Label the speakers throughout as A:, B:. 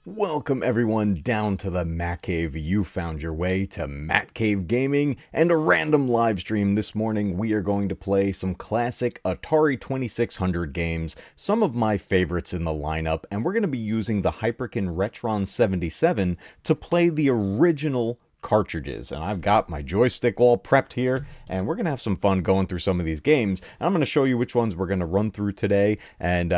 A: Welcome everyone down to the Matt Cave. You found your way to Matt Cave Gaming and a random live stream. This morning we are going to play some classic Atari 2600 games, some of my favorites in the lineup, and we're going to be using the Hyperkin Retron 77 to play the original cartridges. And I've got my joystick all prepped here, and we're gonna have some fun going through some of these games, and I'm gonna show you which ones we're gonna run through today, and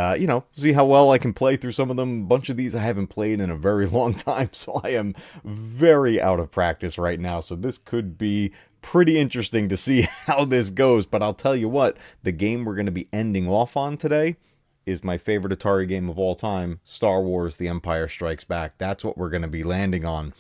A: see how well I can play through some of them. A bunch of these I haven't played in a very long time, so I am very out of practice right now, so this could be pretty interesting to see how this goes. But I'll tell you what, the game we're going to be ending off on today is my favorite Atari game of all time, Star Wars The Empire Strikes Back. That's what we're going to be landing on.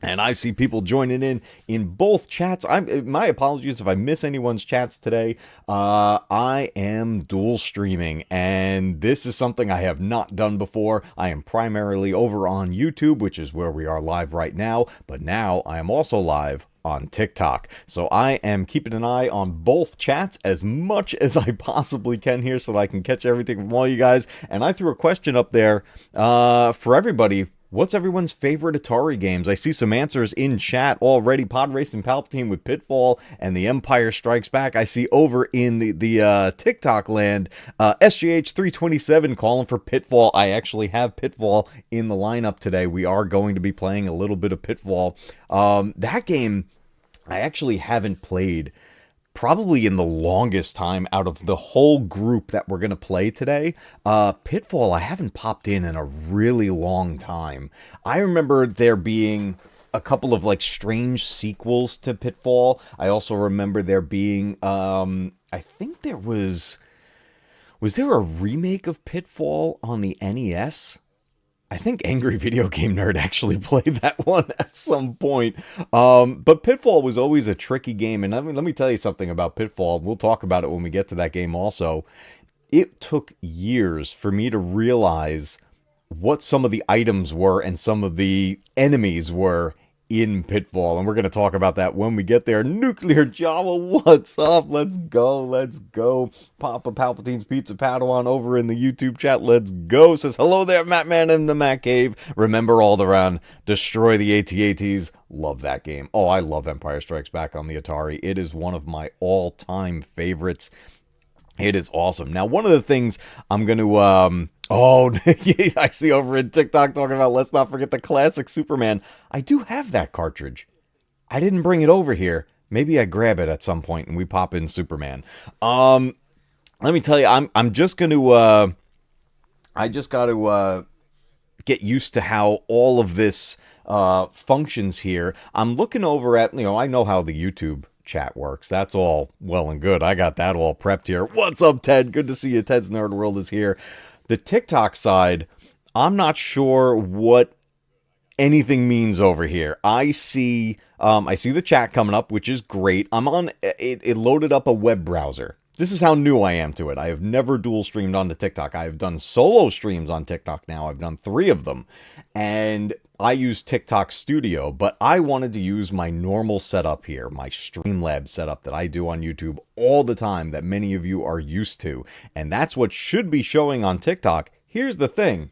A: And I see people joining in both chats. My apologies if I miss anyone's chats today. I am dual streaming, and this is something I have not done before. I am primarily over on YouTube, which is where we are live right now, but now I am also live on TikTok. So I am keeping an eye on both chats as much as I possibly can here so that I can catch everything from all you guys. And I threw a question up there for everybody. What's everyone's favorite Atari games? I see some answers in chat already. Pod Racing Palpatine with Pitfall and The Empire Strikes Back. I see over in the TikTok land, SGH327 calling for Pitfall. I actually have Pitfall in the lineup today. We are going to be playing a little bit of Pitfall. That game I actually haven't played probably in the longest time out of the whole group that we're going to play today. Pitfall, I haven't popped in a really long time. I remember there being a couple of like strange sequels to Pitfall. I also remember there being, I think there was there a remake of Pitfall on the NES? I think Angry Video Game Nerd actually played that one at some point. But Pitfall was always a tricky game. And let me tell you something about Pitfall. We'll talk about it when we get to that game also. It took years for me to realize what some of the items were and some of the enemies were in Pitfall, and we're going to talk about that when we get there. Nuclear Java, what's up? Let's go. Papa Palpatine's Pizza Padawan over in the YouTube chat. Let's go. Says, hello there, Matt Man in the Matt Cave. Remember Alderaan, destroy the AT-ATs. Love that game. Oh, I love Empire Strikes Back on the Atari. It is one of my all-time favorites. It is awesome. Now, one of the things I'm going to, I see over in TikTok talking about, let's not forget the classic Superman. I do have that cartridge. I didn't bring it over here. Maybe I grab it at some point and we pop in Superman. Let me tell you, I'm just going to, I just got to, get used to how all of this, functions here. I'm looking over at, I know how the YouTube chat works. That's all well and good. I got that all prepped here. What's up, Ted? Good to see you. Ted's Nerd World is here. The TikTok side, I'm not sure what anything means over here. I see the chat coming up, which is great. I'm on it. It loaded up a web browser. This is how new I am to it. I have never dual streamed onto TikTok. I have done solo streams on TikTok now. I've done 3 of them. And I use TikTok Studio, but I wanted to use my normal setup here, my Streamlabs setup that I do on YouTube all the time that many of you are used to. And that's what should be showing on TikTok. Here's the thing.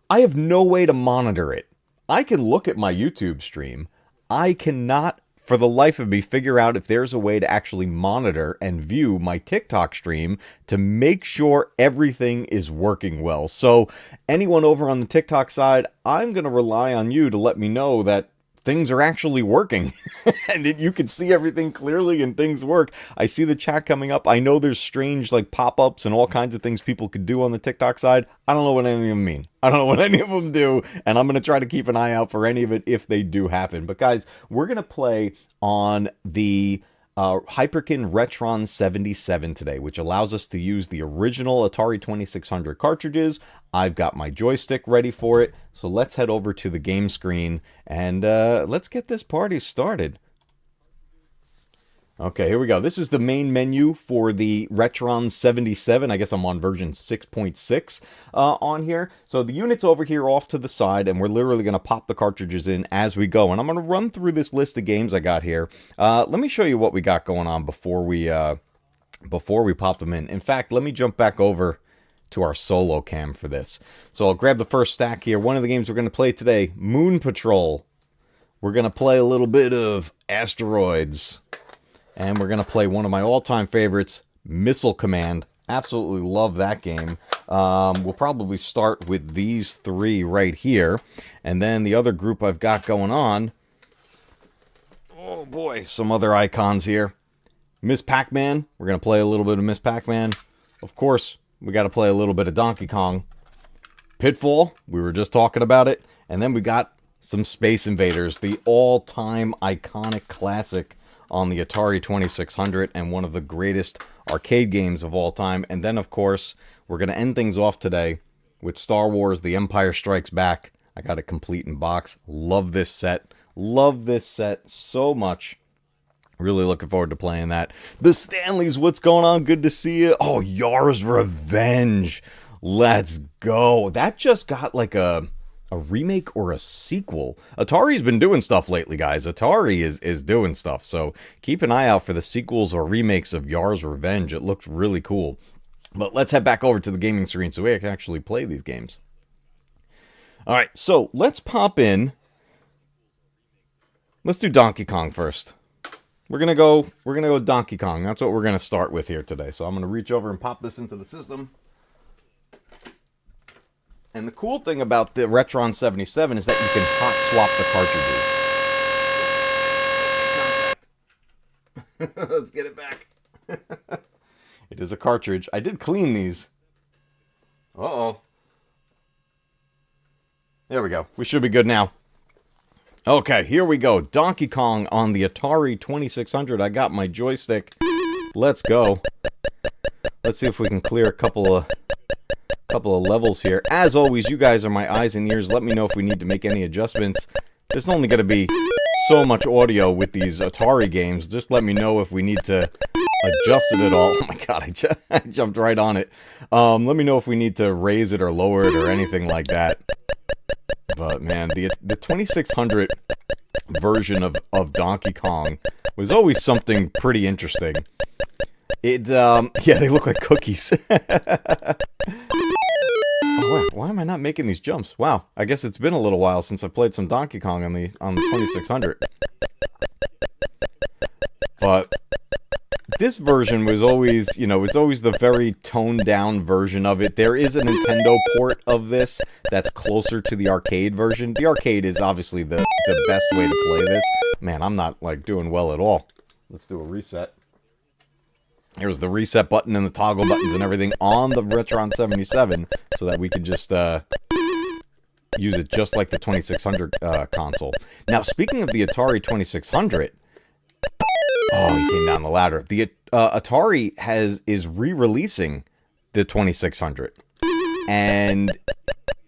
A: I have no way to monitor it. I can look at my YouTube stream. I cannot for the life of me figure out if there's a way to actually monitor and view my TikTok stream to make sure everything is working well. So anyone over on the TikTok side, I'm going to rely on you to let me know that things are actually working and that you can see everything clearly and things work. I see the chat coming up. I know there's strange like pop-ups and all kinds of things people could do on the TikTok side. I don't know what any of them mean. I don't know what any of them do, and I'm going to try to keep an eye out for any of it if they do happen. But guys, we're going to play on the Hyperkin Retron 77 today, which allows us to use the original Atari 2600 cartridges. I've got my joystick ready for it, so let's head over to the game screen and let's get this party started. Okay, here we go. This is the main menu for the Retron 77. I guess I'm on version 6.6 on here. So the unit's over here off to the side, and we're literally going to pop the cartridges in as we go. And I'm going to run through this list of games I got here. Let me show you what we got going on before we pop them in. In fact, let me jump back over to our solo cam for this. So I'll grab the first stack here. One of the games we're going to play today, Moon Patrol. We're going to play a little bit of Asteroids. And we're going to play one of my all-time favorites, Missile Command. Absolutely love that game. We'll probably start with these three right here. And then the other group I've got going on, oh boy, some other icons here. Miss Pac Man. We're going to play a little bit of Miss Pac Man. Of course, we got to play a little bit of Donkey Kong. Pitfall. We were just talking about it. And then we got some Space Invaders, the all-time iconic classic on the Atari 2600 and one of the greatest arcade games of all time. And then, of course, we're going to end things off today with Star Wars The Empire Strikes Back. I got it complete in box. Love this set. Love this set so much. Really looking forward to playing that. The Stanleys, what's going on? Good to see you. Oh, Yar's Revenge. Let's go. That just got like a remake or a sequel. Atari's been doing stuff lately, guys. Atari is doing stuff. So keep an eye out for the sequels or remakes of Yar's Revenge. It looks really cool. But let's head back over to the gaming screen so we can actually play these games. All right, so let's pop in. Let's do Donkey Kong first. We're gonna go Donkey Kong. That's what we're gonna start with here today. So I'm gonna reach over and pop this into the system. And the cool thing about the Retron 77 is that you can hot swap the cartridges. Let's get it back. It is a cartridge. I did clean these. Uh-oh. There we go. We should be good now. Okay, here we go. Donkey Kong on the Atari 2600. I got my joystick. Let's go. Let's see if we can clear a couple of levels here. As always, you guys are my eyes and ears. Let me know if we need to make any adjustments. There's only going to be so much audio with these Atari games. Just let me know if we need to adjust it at all. Oh my god, I jumped right on it. Let me know if we need to raise it or lower it or anything like that. But man, the 2600 version of Donkey Kong was always something pretty interesting. Yeah, they look like cookies. Oh, wow. Why am I not making these jumps? Wow, I guess it's been a little while since I played some Donkey Kong on the 2600. But this version was always, it's always the very toned down version of it. There is a Nintendo port of this that's closer to the arcade version. The arcade is obviously the best way to play this. Man, I'm not doing well at all. Let's do a reset. Here's the reset button and the toggle buttons and everything on the Retron 77 so that we can just use it just like the 2600 console. Now, speaking of the Atari 2600, oh, he came down the ladder. The Atari is re-releasing the 2600, and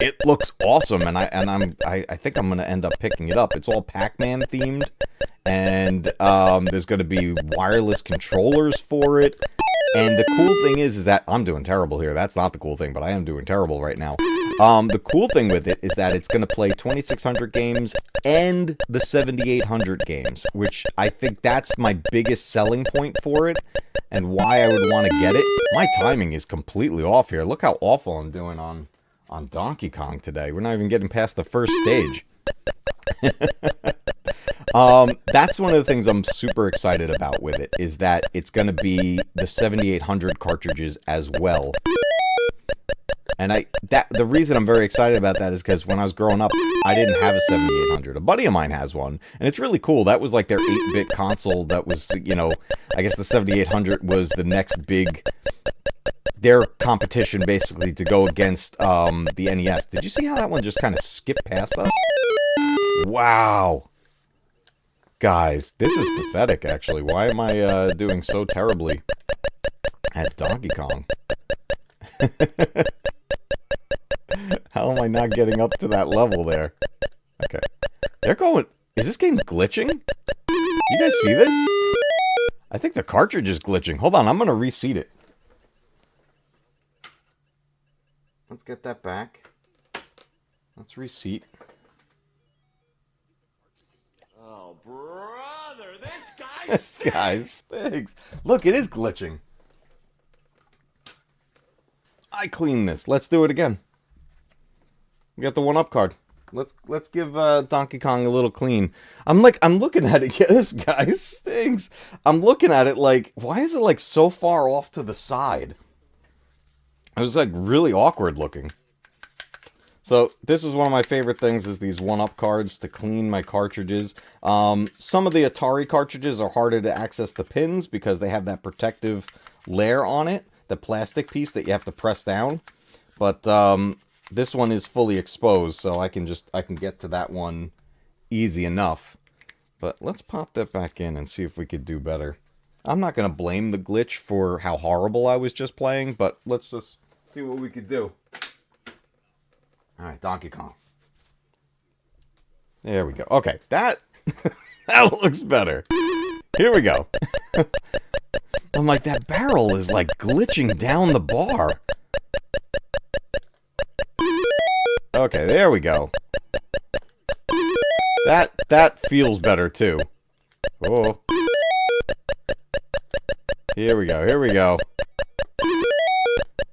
A: it looks awesome. And I think I'm gonna end up picking it up. It's all Pac Man themed. And there's going to be wireless controllers for it. And the cool thing is that I'm doing terrible here. That's not the cool thing, but I am doing terrible right now. The cool thing with it is that it's going to play 2600 games and the 7800 games, which I think that's my biggest selling point for it and why I would want to get it. My timing is completely off here. Look how awful I'm doing on Donkey Kong today. We're not even getting past the first stage. That's one of the things I'm super excited about with it, is that it's going to be the 7800 cartridges as well. And the reason I'm very excited about that is because when I was growing up, I didn't have a 7800. A buddy of mine has one, and it's really cool. That was like their 8-bit console. That was, I guess the 7800 was the next big, their competition basically to go against the NES. Did you see how that one just kind of skipped past us? Wow. Guys, this is pathetic, actually. Why am I doing so terribly at Donkey Kong? How am I not getting up to that level there? Okay. They're going... Is this game glitching? You guys see this? I think the cartridge is glitching. Hold on, I'm going to reseat it. Let's get that back. Let's reseat.
B: Oh, brother, this guy
A: This guy stinks. Look, it is glitching. I clean this. Let's do it again. We got the 1-up card. Let's give Donkey Kong a little clean. I'm looking at it. Yeah, this guy stinks. I'm looking at it like, why is it like so far off to the side? It was like really awkward looking. So this is one of my favorite things, is these 1-up cards to clean my cartridges. Some of the Atari cartridges are harder to access the pins because they have that protective layer on it, the plastic piece that you have to press down. But this one is fully exposed, so I can get to that one easy enough. But let's pop that back in and see if we could do better. I'm not going to blame the glitch for how horrible I was just playing, but let's just see what we could do. Alright, Donkey Kong. There we go. Okay, that looks better. Here we go. I'm like, that barrel is like glitching down the bar. Okay, there we go. That feels better too. Oh. Here we go, here we go.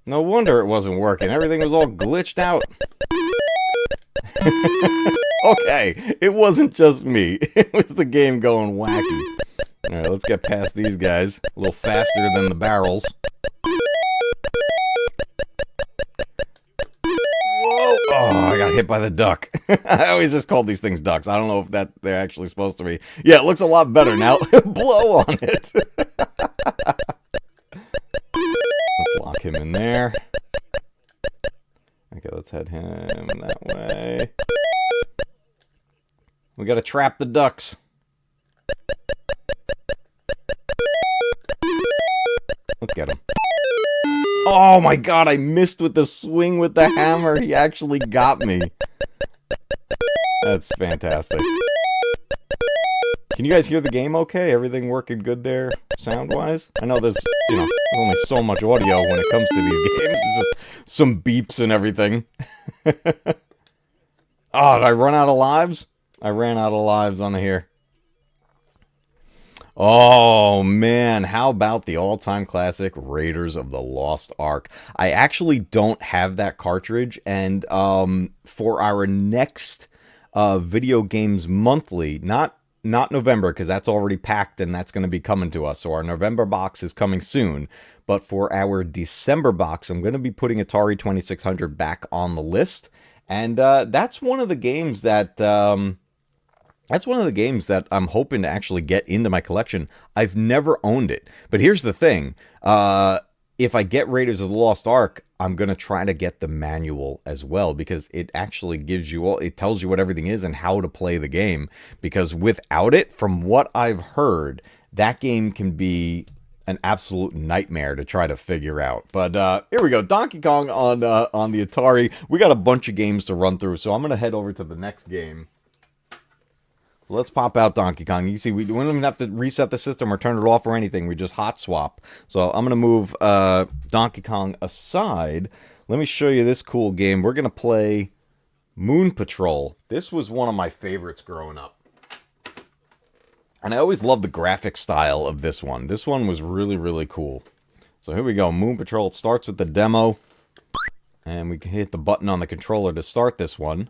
A: No wonder it wasn't working. Everything was all glitched out. Okay, it wasn't just me. It was the game going wacky. Alright, let's get past these guys. A little faster than the barrels. Whoa! Oh, I got hit by the duck. I always just called these things ducks. I don't know if they're actually supposed to be. Yeah, it looks a lot better now. Blow on it. Let's lock him in there. Okay, let's head him that way. We gotta trap the ducks. Let's get him. Oh my god, I missed with the swing with the hammer. He actually got me. That's fantastic. Can you guys hear the game okay? Everything working good there, sound-wise? I know there's only so much audio when it comes to these games. It's just some beeps and everything. Oh, did I run out of lives? I ran out of lives on here. Oh, man. How about the all-time classic Raiders of the Lost Ark? I actually don't have that cartridge, and for our next Video Games Monthly, not November, because that's already packed and that's going to be coming to us. So our November box is coming soon. But for our December box, I'm going to be putting Atari 2600 back on the list. And that's one of the games that I'm hoping to actually get into my collection. I've never owned it. But here's the thing. If I get Raiders of the Lost Ark, I'm going to try to get the manual as well, because it actually it tells you what everything is and how to play the game. Because without it, from what I've heard, that game can be an absolute nightmare to try to figure out. But here we go. Donkey Kong on the Atari. We got a bunch of games to run through, so I'm going to head over to the next game. So let's pop out Donkey Kong. You see, we don't even have to reset the system or turn it off or anything. We just hot swap. So I'm going to move Donkey Kong aside. Let me show you this cool game. We're going to play Moon Patrol. This was one of my favorites growing up. And I always loved the graphic style of this one. This one was really, really cool. So here we go. Moon Patrol. It starts with the demo. And we can hit the button on the controller to start this one.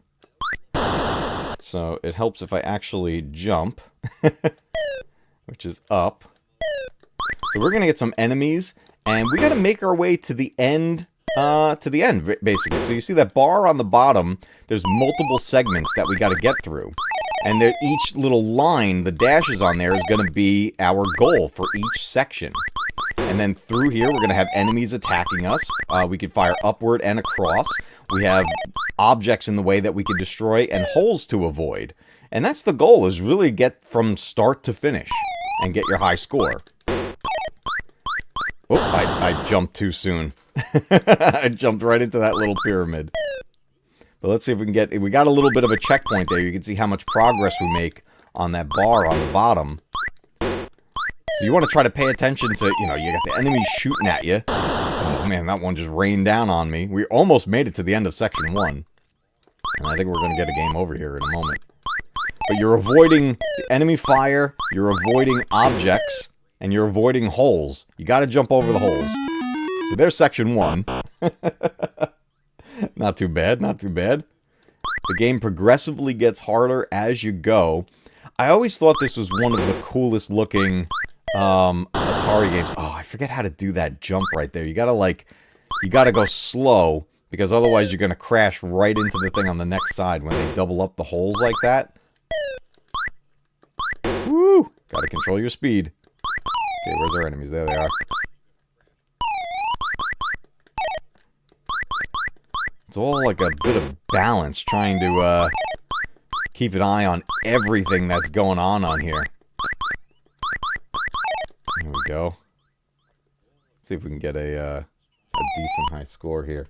A: So it helps if I actually jump. Which is up. So we're going to get some enemies. And we got to make our way to the end. Basically. So you see that bar on the bottom. There's multiple segments that we got to get through. And each little line, the dashes on there, is going to be our goal for each section. And then through here, we're going to have enemies attacking us. We can fire upward and across. We have objects in the way that we can destroy and holes to avoid. And that's the goal, is really get from start to finish and get your high score. Oh, I jumped too soon. I jumped right into that little pyramid. But let's see if we can get... We got a little bit of a checkpoint there. You can see how much progress we make on that bar on the bottom. So you want to try to pay attention to... You got the enemies shooting at you. Oh, man, that one just rained down on me. We almost made it to the end of Section 1. And I think we're going to get a game over here in a moment. But you're avoiding the enemy fire. You're avoiding objects. And you're avoiding holes. You got to jump over the holes. So there's Section 1. Not too bad, not too bad. The game progressively gets harder as you go. I always thought this was one of the coolest looking Atari games. Oh, I forget how to do that jump right there. You gotta go slow, because otherwise you're gonna crash right into the thing on the next side when they double up the holes like that. Woo! Gotta control your speed. Okay, where's our enemies? There they are. It's all like a bit of balance, trying to keep an eye on everything that's going on here. Here we go. Let's see if we can get a decent high score here.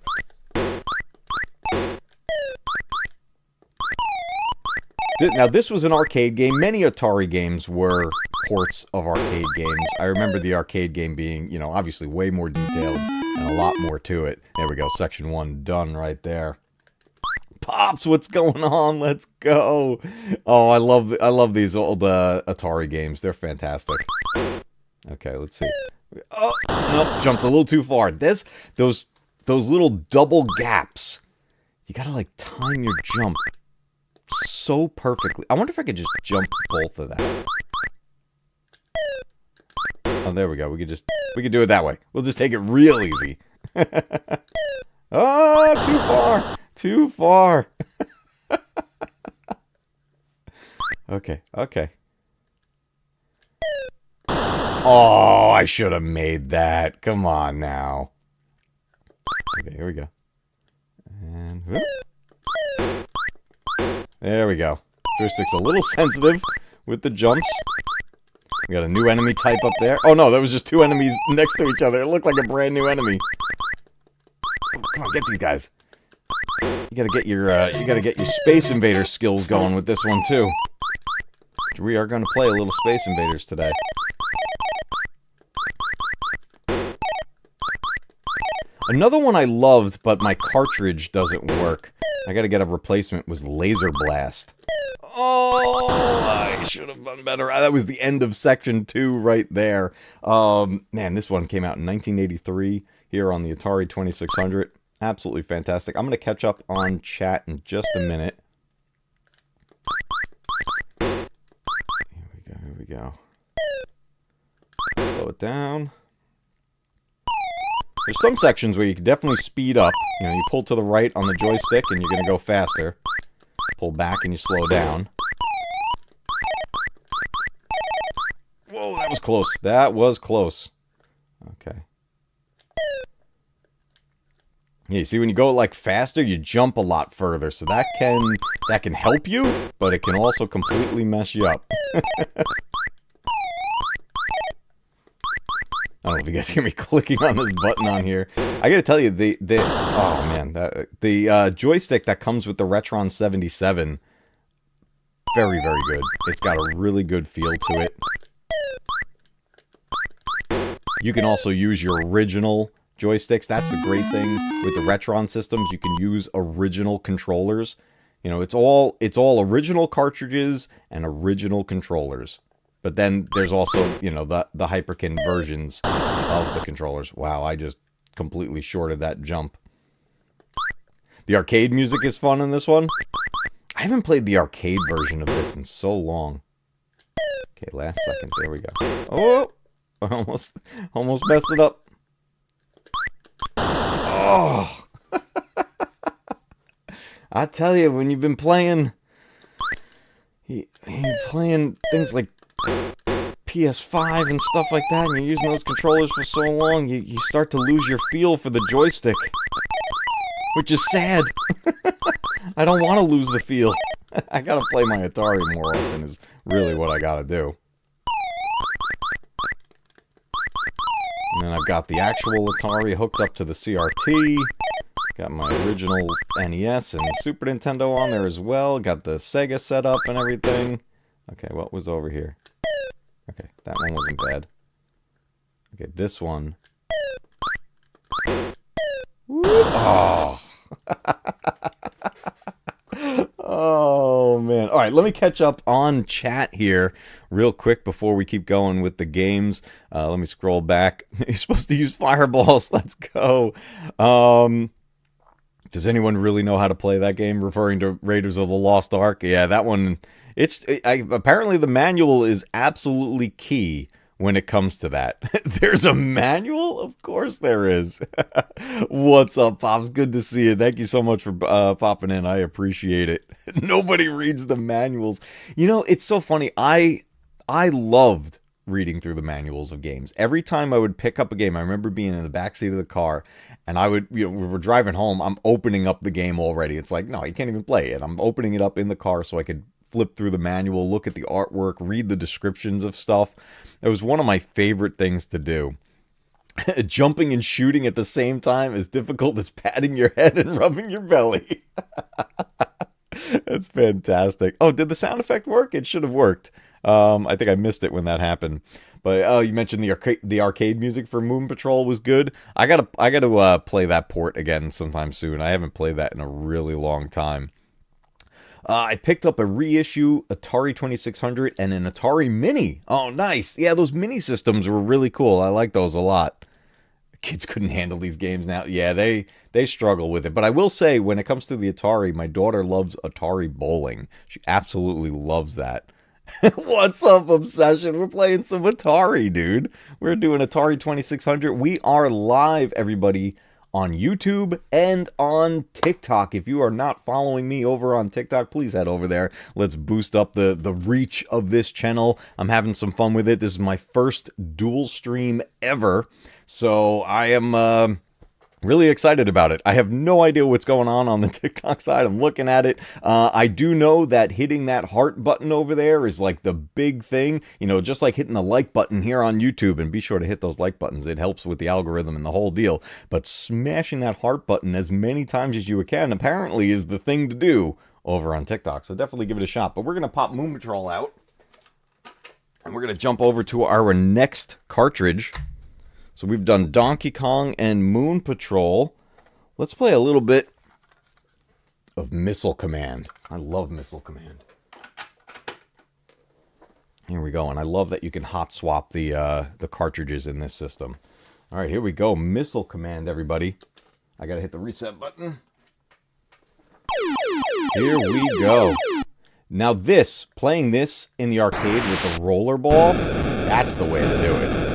A: Now, this was an arcade game. Many Atari games were ports of arcade games. I remember the arcade game being, you know, obviously way more detailed and a lot more to it. There we go. Section 1 done right there. Pops, what's going on? Let's go. Oh, I love these old Atari games. They're fantastic. Okay, let's see. Oh, nope, jumped a little too far. Those little double gaps. You gotta like time your jump so perfectly. I wonder if I could just jump both of that. Oh, there we go. We could do it that way. We'll just take it real easy. Oh, too far. Too far. Okay, okay. Oh, I should have made that. Come on now. Okay, here we go. And whoop. There we go. Joystick's a little sensitive with the jumps. We got a new enemy type up there. Oh no, that was just two enemies next to each other. It looked like a brand new enemy. Come on, get these guys. You gotta get your Space Invaders skills going with this one too. We are going to play a little Space Invaders today. Another one I loved, but my cartridge doesn't work. I gotta get a replacement, was Laser Blast. Oh, I should have done better. That was the end of Section 2 right there. Man, this one came out in 1983 here on the Atari 2600. Absolutely fantastic. I'm going to catch up on chat in just a minute. Here we go. Slow it down. There's some sections where you can definitely speed up. You know, you pull to the right on the joystick and you're going to go faster. Pull back and you slow down. Whoa, that was close. That was close. Okay. Yeah, you see, when you go like faster, you jump a lot further, so that can help you, but it can also completely mess you up. I don't know if you guys hear me clicking on this button on here. I gotta tell you, oh man, the joystick that comes with the Retron 77, very, very good. It's got a really good feel to it. You can also use your original joysticks. That's the great thing with the Retron systems. You can use original controllers. You know, it's all original cartridges and original controllers. But then there's also, you know, the Hyperkin versions of the controllers. Wow, I just completely shorted that jump. The arcade music is fun in this one. I haven't played the arcade version of this in so long. Okay, last second. There we go. Oh, I almost messed it up. Oh. I tell you, when you've been playing things like PS5 and stuff like that, and you're using those controllers for so long, you start to lose your feel for the joystick, which is sad. I don't want to lose the feel. I gotta play my Atari more often is really what I gotta do. And then I've got the actual Atari hooked up to the CRT. Got my original NES and Super Nintendo on there as well. Got the Sega set up and everything. Okay, what was over here? Okay, that one wasn't bad. Okay, this one. Woo! Oh. Oh, man. All right, let me catch up on chat here real quick before we keep going with the games. Let me scroll back. You're supposed to use fireballs. Let's go. Does anyone really know how to play that game? Referring to Raiders of the Lost Ark. Yeah, that one. Apparently the manual is absolutely key when it comes to that. There's a manual? Of course there is. What's up, Pops? Good to see you. Thank you so much for popping in. I appreciate it. Nobody reads the manuals. You know, it's so funny. I loved reading through the manuals of games. Every time I would pick up a game, I remember being in the backseat of the car, and I would, we were driving home, I'm opening up the game already. It's like, no, you can't even play it. I'm opening it up in the car so I could flip through the manual, look at the artwork, read the descriptions of stuff. It was one of my favorite things to do. Jumping and shooting at the same time is difficult as patting your head and rubbing your belly. That's fantastic. Oh, did the sound effect work? It should have worked. I think I missed it when that happened. But you mentioned the arcade music for Moon Patrol was good. I gotta play that port again sometime soon. I haven't played that in a really long time. I picked up a reissue Atari 2600 and an Atari Mini. Oh, nice. Yeah, those mini systems were really cool. I like those a lot. Kids couldn't handle these games now. Yeah, they struggle with it. But I will say, when it comes to the Atari, my daughter loves Atari bowling. She absolutely loves that. What's up, Obsession? We're playing some Atari, dude. We're doing Atari 2600. We are live, everybody, on YouTube and on TikTok. If you are not following me over on TikTok, please head over there. Let's boost up the reach of this channel. I'm having some fun with it. This is my first dual stream ever, so I am really excited about it. I have no idea what's going on the TikTok side. I'm looking at it. I do know that hitting that heart button over there is like the big thing. You know, just like hitting the like button here on YouTube. And be sure to hit those like buttons. It helps with the algorithm and the whole deal. But smashing that heart button as many times as you can apparently is the thing to do over on TikTok. So definitely give it a shot. But we're going to pop Moon Patrol out. And we're going to jump over to our next cartridge. So we've done Donkey Kong and Moon Patrol. Let's play a little bit of Missile Command. I love Missile Command. Here we go. And I love that you can hot swap the cartridges in this system. All right, here we go. Missile Command, everybody. I got to hit the reset button. Here we go. Now playing this in the arcade with the rollerball, that's the way to do it.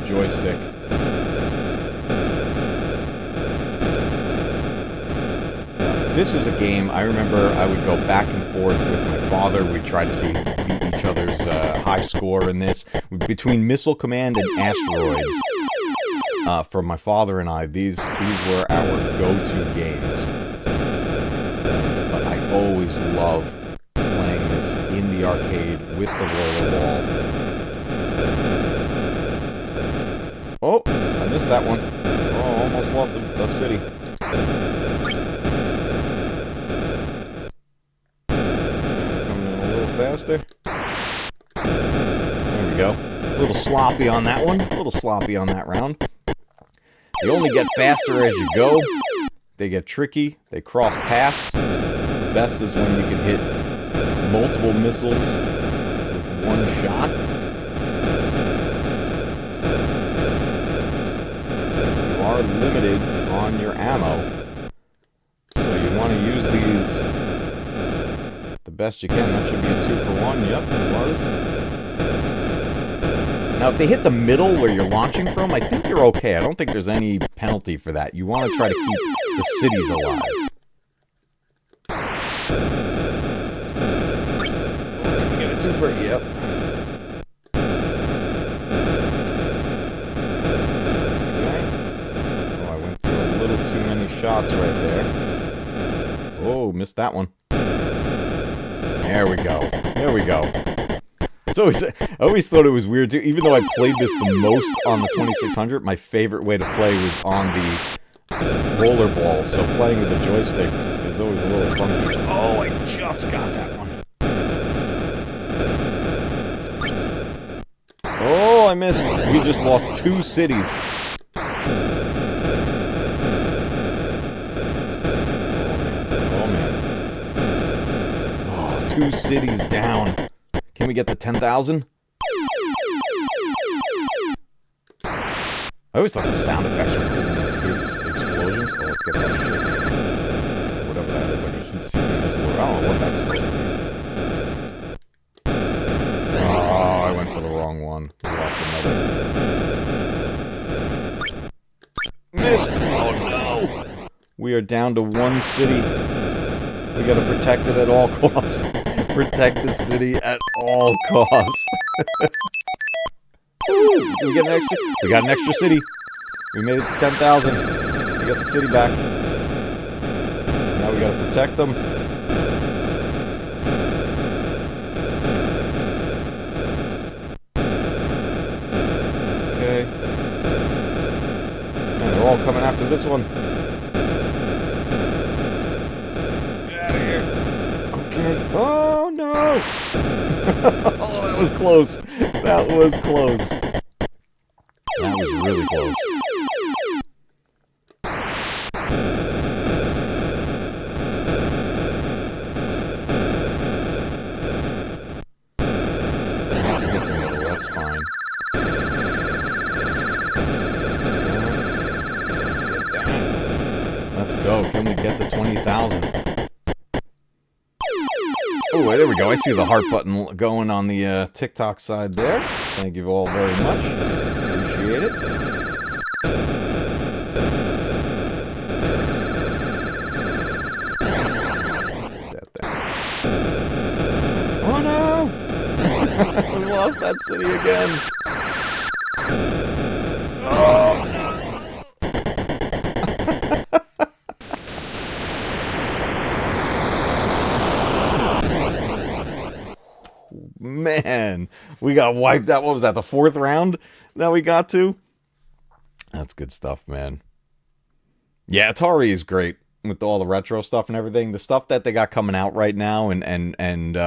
A: Joystick. This is a game I remember I would go back and forth with my father. We'd try to see beat each other's high score in this. Between Missile Command and Asteroids, for my father and I, these were our go-to games. But I always loved playing this in the arcade with the rollerball. Oh, I missed that one. Oh, almost lost the city. Coming in a little faster. There we go. A little sloppy on that one. A little sloppy on that round. They only get faster as you go. They get tricky. They cross paths. The best is when you can hit multiple missiles with one shot. Are limited on your ammo, so you want to use these the best you can. That should be a 2-for-1. Yep, it was. Now if they hit the middle where you're launching from, I think you're okay. I don't think there's any penalty for that. You want to try to keep the cities alive. Get a 2-for, yep. Shots right there. Oh, missed that one. There we go. There we go. I always thought it was weird too. Even though I played this the most on the 2600, my favorite way to play was on the rollerball. So playing with the joystick is always a little funky. Oh, I just got that one. Oh, I missed. We just lost 2 cities. 2 cities down. Can we get to 10,000? I always thought the sound effects were cool in this too. Explosions. Oh, let's get that shit. Whatever that is, like a heat seeking missile. I don't know what that's supposed to be. Oh, I went for the wrong one. Lost another. Missed! Oh no! We are down to 1 city. We gotta protect it at all costs. Protect the city at all costs. Ooh, we get an extra. We got an extra city. We made it to 10,000. We got the city back. Now we gotta protect them. Okay. Man, they're all coming after this one. Get out of here. Okay. Oh no! Oh, that was close. That was close. That was really close. That's fine. Let's go. Can we get to 20,000? Oh, there we go. I see the heart button going on the TikTok side there. Thank you all very much. Appreciate it. Oh no! We lost that city again. Oh no! Man, we got wiped out. What was that, the 4th round that we got to? That's good stuff, man. Yeah, Atari is great with all the retro stuff and everything. The stuff that they got coming out right now and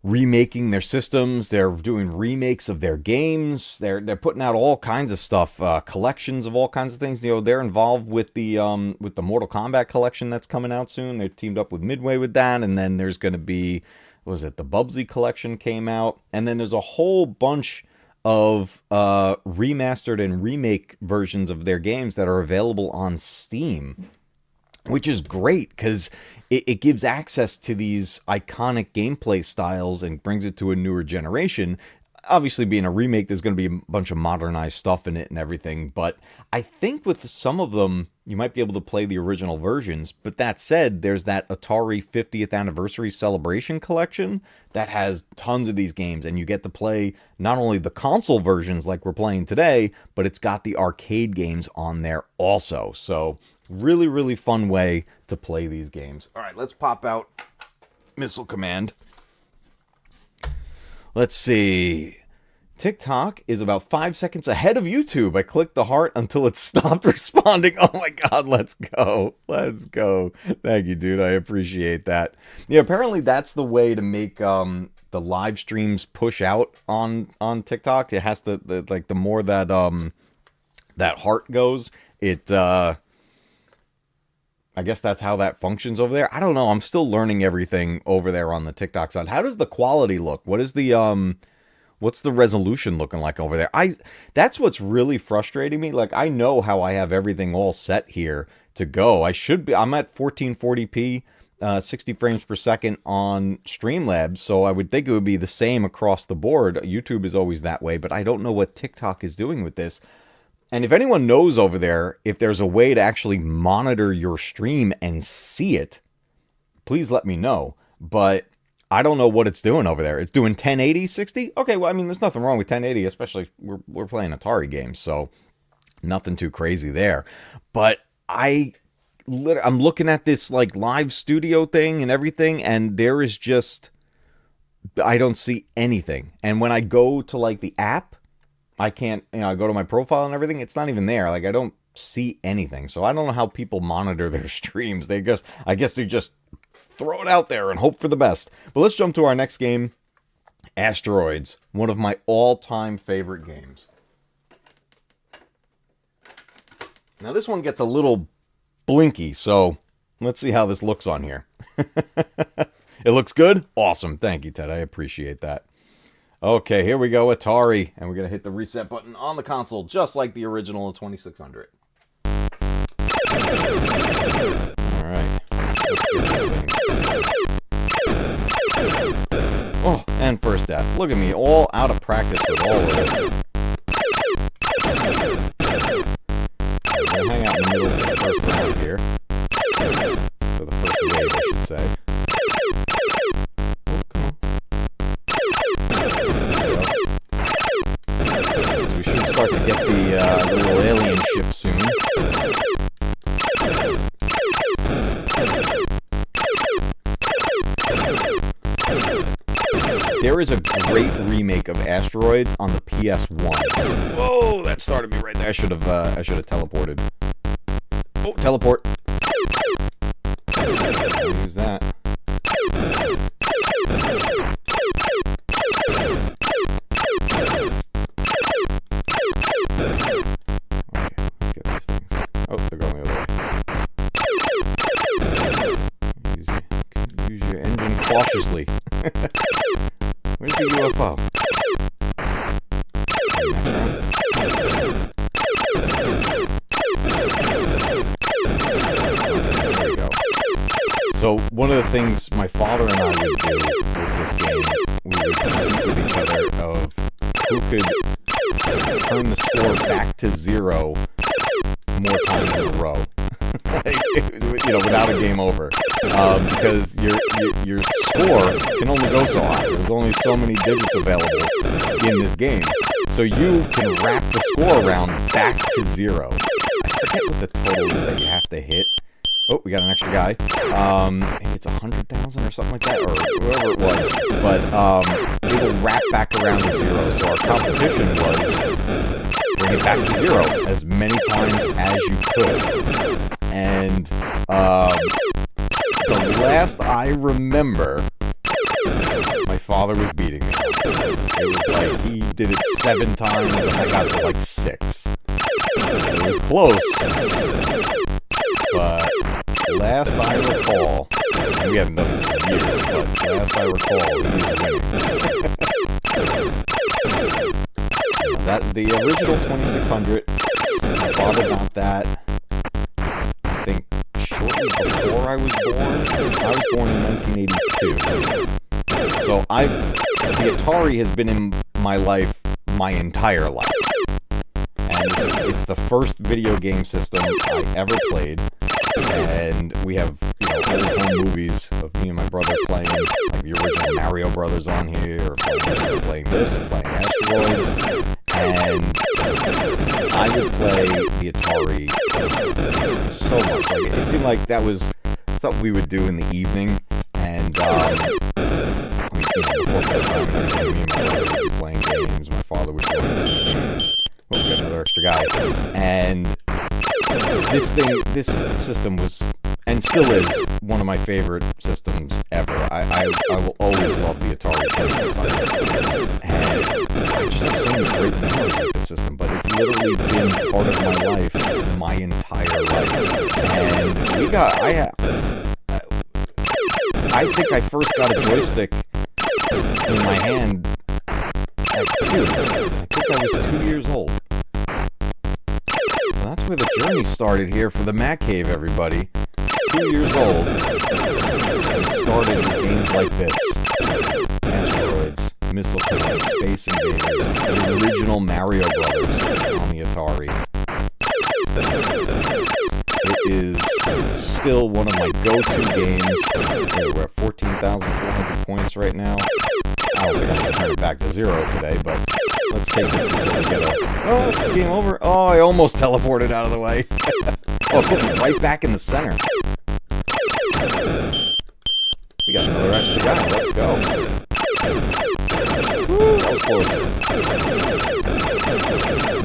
A: remaking their systems. They're doing remakes of their games. They're putting out all kinds of stuff, collections of all kinds of things. You know, they're involved with the Mortal Kombat collection that's coming out soon. They're teamed up with Midway with that, and then there's going to be, what was it, the Bubsy collection came out, and then there's a whole bunch of remastered and remake versions of their games that are available on Steam, which is great because it gives access to these iconic gameplay styles and brings it to a newer generation. Obviously, being a remake, there's going to be a bunch of modernized stuff in it and everything, but I think with some of them, you might be able to play the original versions. But that said, there's that Atari 50th Anniversary Celebration Collection that has tons of these games, and you get to play not only the console versions like we're playing today, but it's got the arcade games on there also. So, really, really fun way to play these games. All right, let's pop out Missile Command. Let's see. TikTok is about 5 seconds ahead of YouTube. I clicked the heart until it stopped responding. Oh my god, let's go. Let's go. Thank you, dude. I appreciate that. Yeah, apparently that's the way to make the live streams push out on TikTok. It has to, the more that that heart goes, it I guess that's how that functions over there. I don't know. I'm still learning everything over there on the TikTok side. How does the quality look? What is the what's the resolution looking like over there? That's what's really frustrating me. Like, I know how I have everything all set here to go. I'm at 1440p, 60 frames per second on Streamlabs, so I would think it would be the same across the board. YouTube is always that way, but I don't know what TikTok is doing with this. And if anyone knows over there, if there's a way to actually monitor your stream and see it, please let me know. But I don't know what it's doing over there. It's doing 1080, 60? Okay, well, I mean, there's nothing wrong with 1080, especially we're playing Atari games, so nothing too crazy there. But I'm looking at this like live studio thing and everything, and there is just, I don't see anything. And when I go to like the app, I can't, I go to my profile and everything, it's not even there. Like, I don't see anything. So I don't know how people monitor their streams. I guess they just throw it out there and hope for the best. But let's jump to our next game, Asteroids, one of my all-time favorite games. Now this one gets a little blinky, so let's see how this looks on here. It looks good? Awesome. Thank you, Ted. I appreciate that. Okay, here we go, Atari. And we're going to hit the reset button on the console, just like the original 2600. Alright. Oh, and first death. Look at me, all out of practice with all of this. I'm going to hang out in the middle of the first round here. For the first wave, I should say. Oh, come on. We should start to get the little alien ship soon. There is a great remake of Asteroids on the PS1. Whoa, that started me right there. I should have teleported. Oh, teleport. I'll use that. Okay, let's get these things. Oh, they're going the other way. Use your engine cautiously. Where's the UFO? There we go. So, one of the things my father and I would do with this game, we would compete with each other of who could turn the score back to 0 more times in a row. Without a game over. Because your score can only go so high. There's only so many digits available in this game. So you can wrap the score around back to 0. I forget what the total is that you have to hit. Oh, we got an extra guy. Maybe it's 100,000 or something like that, or whatever it was. But it will wrap back around to 0. So our competition was bring it back to 0 as many times as you could. And the last I remember, my father was beating me. It was like he did it 7 times and I got to like 6. It was close. But last I recall, and we haven't done this in years, but last I recall, he was winning. The original 2600, my father got that. I think shortly before I was born. I was born in 1982. So the Atari has been in my life my entire life. And it's the first video game system I ever played. And we have, old home movies of me and my brother playing like the original Mario Brothers on here, or playing this, playing Asteroids. And I would play the Atari so much. Like, it seemed like that was something we would do in the evening. And before bedtime and everything, me and my brother would be playing games. My father would play games. Oh, we got another extra guy. And this system was, and still is, one of my favorite systems ever. I will always love the Atari 2600. And I just have so many great memories with the system, but it's literally been part of my life, my entire life. And I think I first got a joystick in my hand at 2. I think I was 2 years old. So that's where the journey started here for the Mac Cave, everybody. 2 years old. And started with games like this. Asteroids, Missile Command, Space Invaders, the original Mario Brothers on the Atari. It is still one of my go-to games. Okay, we're at 14,400 points right now. I don't think I'm going to turn it back to 0 today, but let's take this until we get a... Oh, game over. Oh, I almost teleported out of the way. Oh, it put me right back in the center. We got another extra guy. Let's go. Woo, that was close.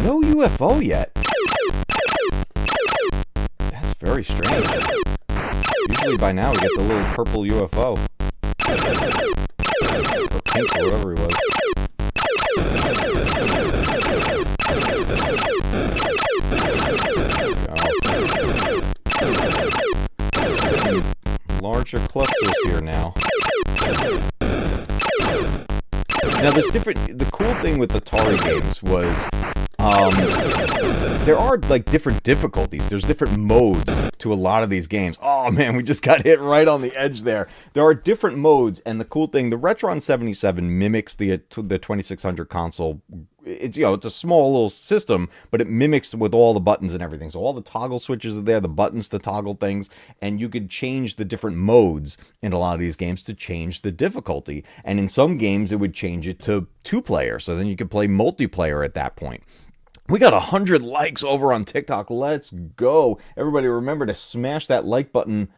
A: No UFO yet. That's very strange. Usually by now we get the little purple UFO. Or pink, or whatever it was. Larger clusters here now. Now, there's different. The cool thing with Atari games was there are like different difficulties. There's different modes to a lot of these games. Oh man, we just got hit right on the edge there. There are different modes, and the cool thing, the Retron 77 mimics the 2600 console. It's it's a small little system, but it mimics with all the buttons and everything. So all the toggle switches are there, the buttons to toggle things, and you could change the different modes in a lot of these games to change the difficulty. And in some games, it would change it to 2-player, so then you could play multiplayer at that point. We got 100 likes over on TikTok. Let's go. Everybody remember to smash that like button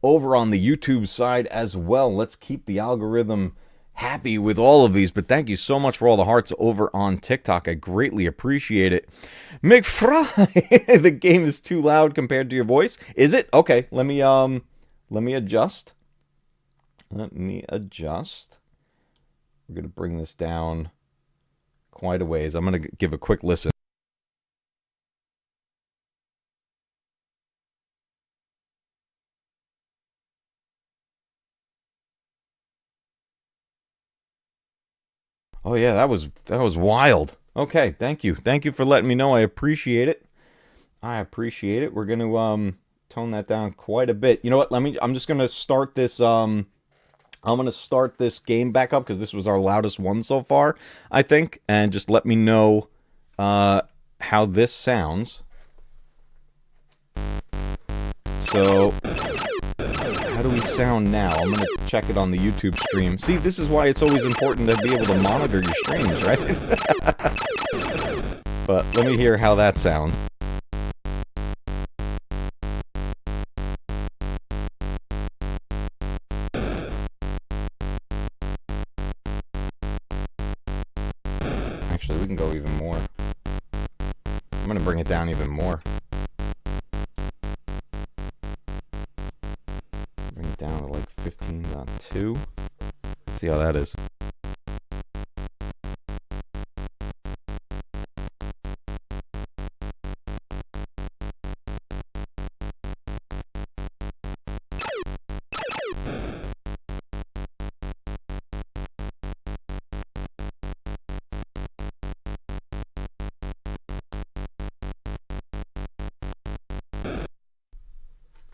A: over on the YouTube side as well. Let's keep the algorithm happy with all of these. But thank you so much for all the hearts over on TikTok. I greatly appreciate it. McFry, the game is too loud compared to your voice. Is it? Okay, let me adjust. Let me adjust. We're going to bring this down quite a ways. I'm going to give a quick listen. Oh yeah, that was wild. Okay, thank you. Thank you for letting me know. I appreciate it. I appreciate it. We're going to tone that down quite a bit. You know what? I'm just going to start this I'm going to start this game back up because this was our loudest one so far, I think, and just let me know how this sounds. So, how do we sound now? I'm going to check it on the YouTube stream. See, this is why it's always important to be able to monitor your streams, right? But let me hear how that sounds. Actually, we can go even more. I'm going to bring it down even more. Bring it down to like 15.2. Let's see how that is.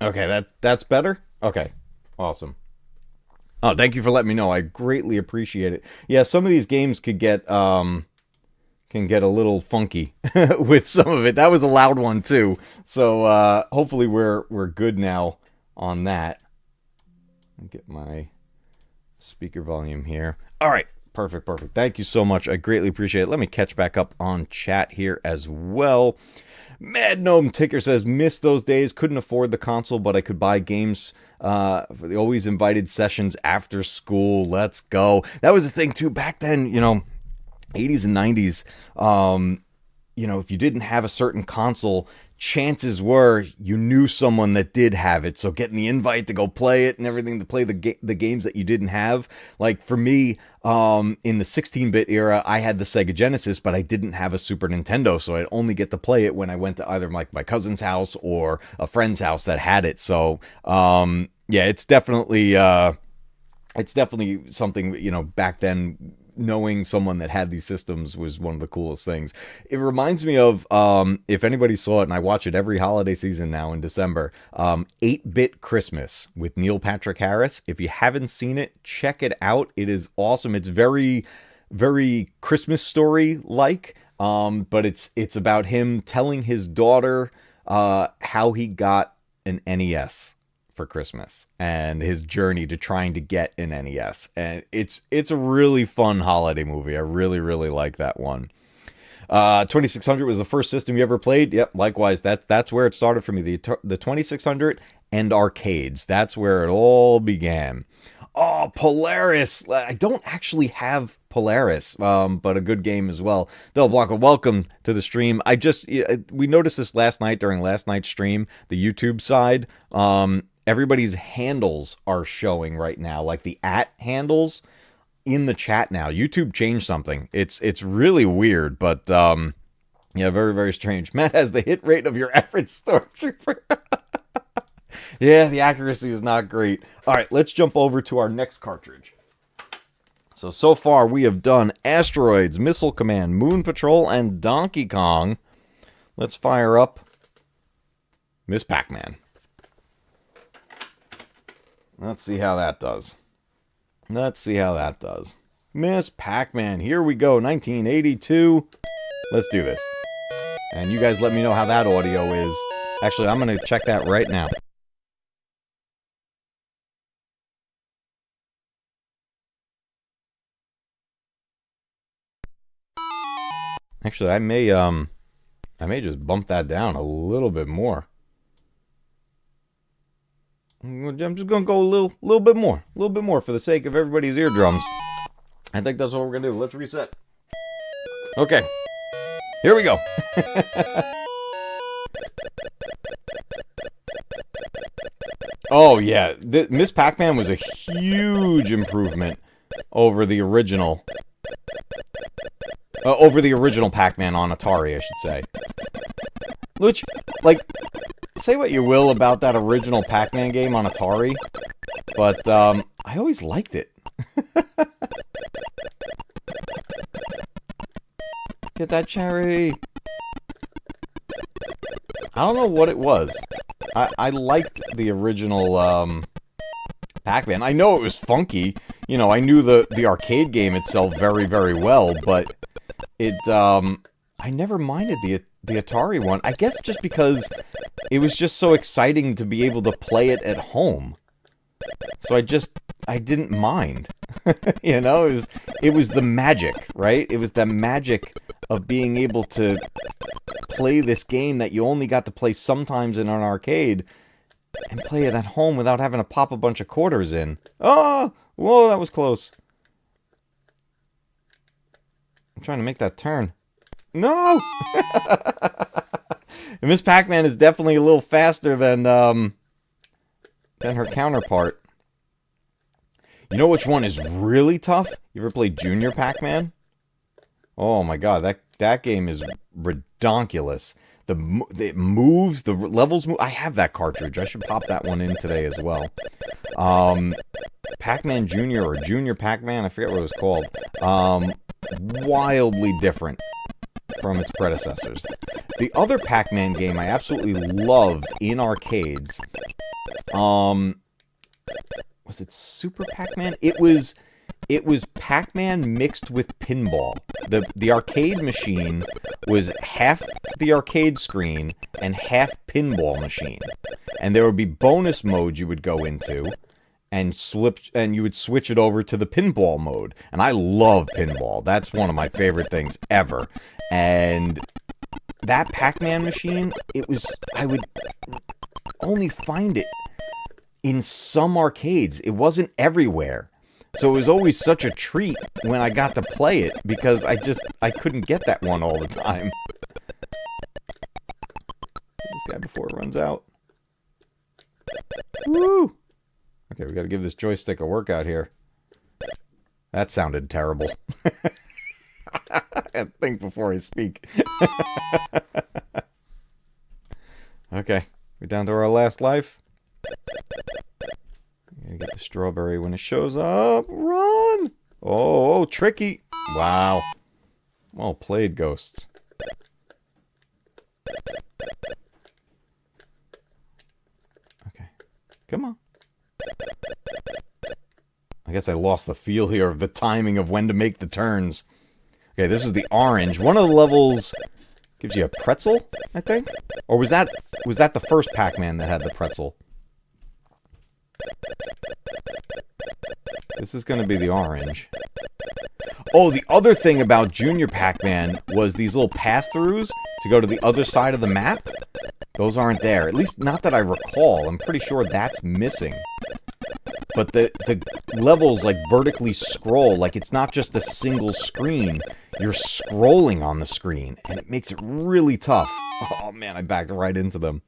A: Okay, that's better? Okay, awesome. Oh, thank you for letting me know. I greatly appreciate it. Yeah, some of these games could get can get a little funky with some of it. That was a loud one too. So hopefully we're good now on that. I'll get my speaker volume here. All right, perfect. Thank you so much. I greatly appreciate it. Let me catch back up on chat here as well. Mad Gnome Ticker says, missed those days, couldn't afford the console, but I could buy games for the always invited sessions after school. Let's go. That was the thing too back then, 80s and 90s. If you didn't have a certain console, chances were you knew someone that did have it. So getting the invite to go play it and everything, to play the games that you didn't have. Like for me, in the 16-bit era, I had the Sega Genesis, but I didn't have a Super Nintendo. So I'd only get to play it when I went to either my cousin's house or a friend's house that had it. So, yeah, it's definitely something, back then, knowing someone that had these systems was one of the coolest things. It reminds me of, if anybody saw it, and I watch it every holiday season now in December, 8-Bit Christmas with Neil Patrick Harris. If you haven't seen it, check it out. It is awesome. It's very, very Christmas story-like, but it's about him telling his daughter how he got an NES for Christmas and his journey to trying to get an NES. And it's a really fun holiday movie. I really, really like that one. 2600 was the first system you ever played. Yep, likewise. That's where it started for me. The 2600 and arcades. That's where it all began. Oh, Polaris. I don't actually have Polaris, but a good game as well. Del Blanco, welcome to the stream. We noticed this last night during last night's stream, the YouTube side. Everybody's handles are showing right now, like the @handles in the chat now. YouTube changed something. It's really weird, but yeah, very, very strange. Matt has the hit rate of your average stormtrooper. Yeah, the accuracy is not great. All right, let's jump over to our next cartridge. So far we have done Asteroids, Missile Command, Moon Patrol, and Donkey Kong. Let's fire up Miss Pac Man. Let's see how that does. Miss Pac Man, here we go, 1982. Let's do this. And you guys let me know how that audio is. Actually, I'm going to check that right now. Actually, I may just bump that down a little bit more. I'm just gonna go a little bit more for the sake of everybody's eardrums. I think that's what we're gonna do. Let's reset. Okay, here we go. Oh yeah, Miss Pac Man was a huge improvement over the original. Over the original Pac Man on Atari, I should say. Which, like, say what you will about that original Pac Man game on Atari, but I always liked it. Get that cherry. I don't know what it was. I liked the original Pac Man. I know it was funky. You know, I knew the arcade game itself very, very well, but I never minded the Atari one. I guess just because it was just so exciting to be able to play it at home. So I didn't mind. You know, it was the magic, right? It was the magic of being able to play this game that you only got to play sometimes in an arcade and play it at home without having to pop a bunch of quarters in. Oh, whoa, that was close. I'm trying to make that turn. No! Miss Pac Man is definitely a little faster than her counterpart. You know which one is really tough? You ever played Junior Pac Man? Oh my god, that game is redonkulous. It moves, the levels move. I have that cartridge. I should pop that one in today as well. Pac-Man Junior or Junior Pac-Man, I forget what it was called. Wildly different from its predecessors. The other Pac-Man game I absolutely loved in arcades, was it Super Pac-Man? It was Pac-Man mixed with pinball. The arcade machine was half the arcade screen and half pinball machine. And there would be bonus modes you would go into and you would switch it over to the pinball mode. And I love pinball. That's one of my favorite things ever. And that Pac-Man machine, I would only find it in some arcades. It wasn't everywhere. So it was always such a treat when I got to play it, because I couldn't get that one all the time. This guy before it runs out. Woo! Okay, we gotta give this joystick a workout here. That sounded terrible. I think before I speak. Okay, we're down to our last life. Get the strawberry when it shows up. Run! Oh, tricky. Wow. Well played, ghosts. Okay. Come on. I guess I lost the feel here of the timing of when to make the turns. Okay, this is the orange. One of the levels gives you a pretzel, I think? Or was that the first Pac-Man that had the pretzel? This is going to be the orange. Oh, the other thing about Junior Pac-Man was these little pass-throughs to go to the other side of the map. Those aren't there. At least not that I recall. I'm pretty sure that's missing. But the levels, like, vertically scroll. Like, it's not just a single screen. You're scrolling on the screen. And it makes it really tough. Oh, man, I backed right into them.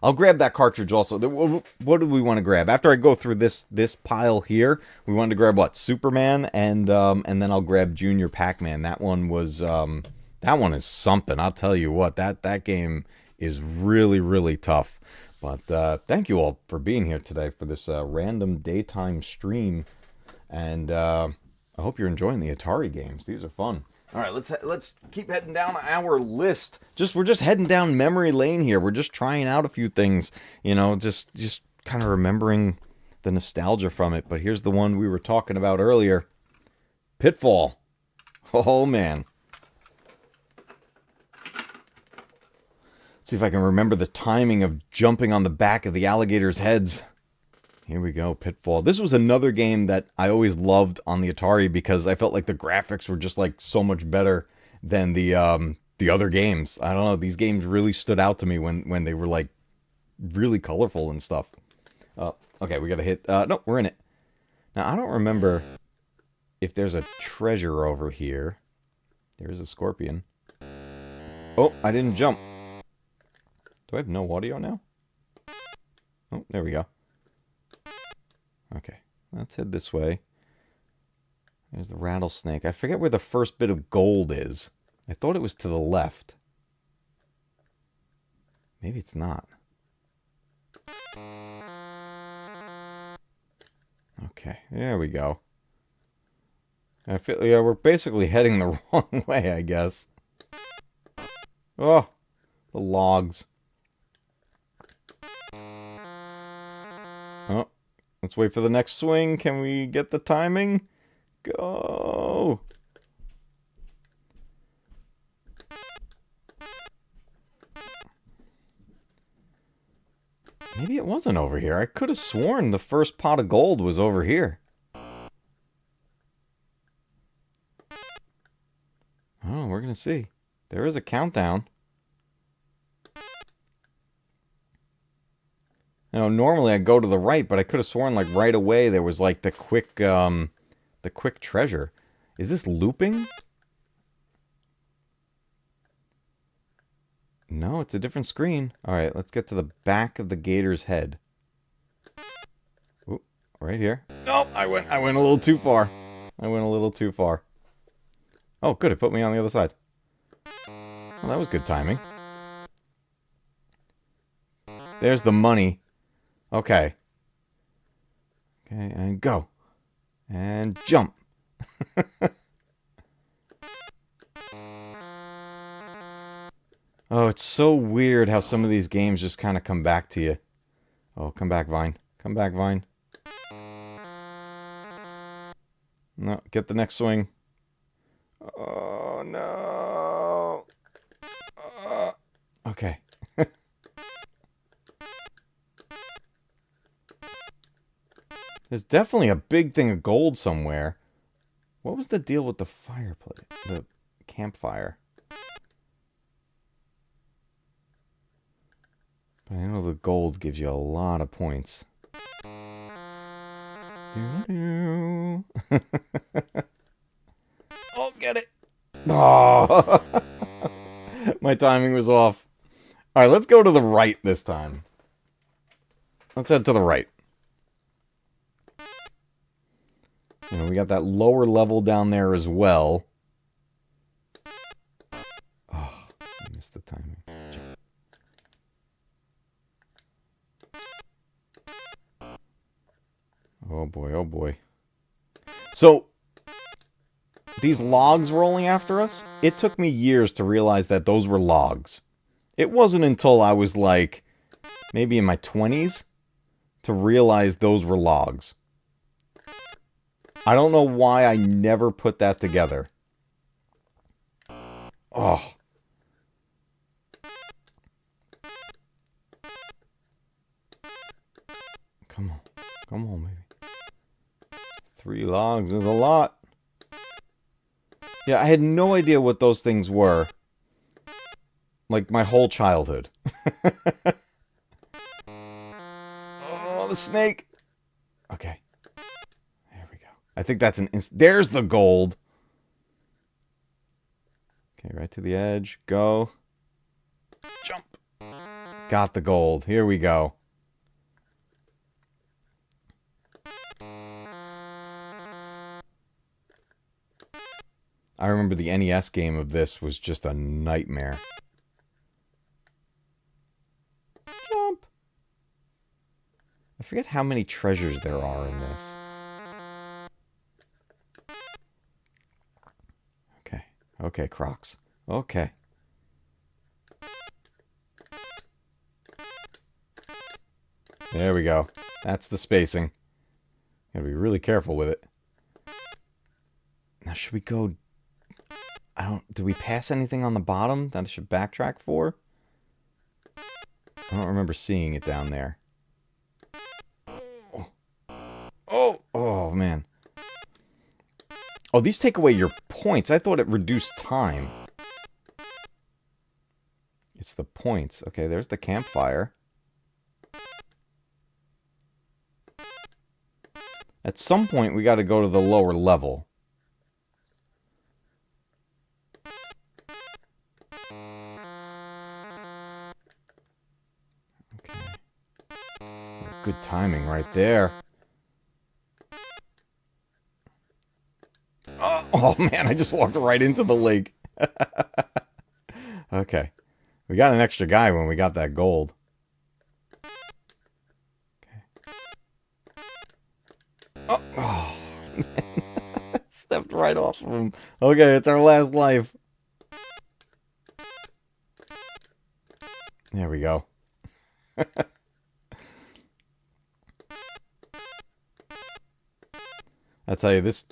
A: I'll grab that cartridge also. What do we want to grab? After I go through this pile here, we wanted to grab what? Superman, and then I'll grab Junior Pac-Man. That one was that one is something. I'll tell you what, that game is really, really tough. But thank you all for being here today for this random daytime stream. And I hope you're enjoying the Atari games. These are fun. All right, let's keep heading down our list. We're just heading down memory lane here. We're just trying out a few things, just kind of remembering the nostalgia from it. But here's the one we were talking about earlier. Pitfall. Oh man. Let's see if I can remember the timing of jumping on the back of the alligators' heads. Here we go, Pitfall. This was another game that I always loved on the Atari because I felt like the graphics were just like so much better than the other games. I don't know, these games really stood out to me when they were like really colorful and stuff. Okay, we gotta hit. No, we're in it. Now I don't remember if there's a treasure over here. There's a scorpion. Oh, I didn't jump. Do I have no audio now? Oh, there we go. Okay, let's head this way. There's the rattlesnake. I forget where the first bit of gold is. I thought it was to the left. Maybe it's not. Okay, there we go. I feel, yeah, we're basically heading the wrong way, I guess. Oh, the logs. Oh. Let's wait for the next swing. Can we get the timing? Go! Maybe it wasn't over here. I could have sworn the first pot of gold was over here. Oh, we're going to see. There is a countdown. You know, normally I go to the right, but I could have sworn like right away there was like the quick treasure. Is this looping? No, it's a different screen. All right, let's get to the back of the gator's head. Ooh, right here. Oh, I went a little too far. I went a little too far. Oh, good, it put me on the other side. Well, that was good timing. There's the money. Okay. Okay, and go. And jump. Oh, it's so weird how some of these games just kind of come back to you. Oh, come back, Vine. Come back, Vine. No, get the next swing. Oh, no. Okay. There's definitely a big thing of gold somewhere. What was the deal with the fireplace? The campfire? But I know the gold gives you a lot of points. Oh, get it! Oh! My timing was off. Alright, let's go to the right this time. Let's head to the right. You know, we got that lower level down there as well. Oh, I missed the timing. Oh boy, oh boy. So, these logs rolling after us, it took me years to realize that those were logs. It wasn't until I was like, maybe in my 20s, to realize those were logs. I don't know why I never put that together. Oh. Come on. Come on, baby. 3 logs is a lot. Yeah, I had no idea what those things were. Like, my whole childhood. Oh, the snake. Okay. There we go. I think that's an there's the gold. Okay, right to the edge. Go. Jump. Got the gold. Here we go. I remember the NES game of this was just a nightmare. Jump. I forget how many treasures there are in this. Okay, Crocs. Okay. There we go. That's the spacing. Gotta be really careful with it. Now, should we go... Did we pass anything on the bottom that I should backtrack for? I don't remember seeing it down there. Oh, man. Oh, these take away your points. I thought it reduced time. It's the points. Okay, there's the campfire. At some point, we got to go to the lower level. Okay. Good timing right there. Oh, man, I just walked right into the lake. Okay. We got an extra guy when we got that gold. Okay. Oh man. Stepped right off of him. Okay, it's our last life. There we go. I tell you, this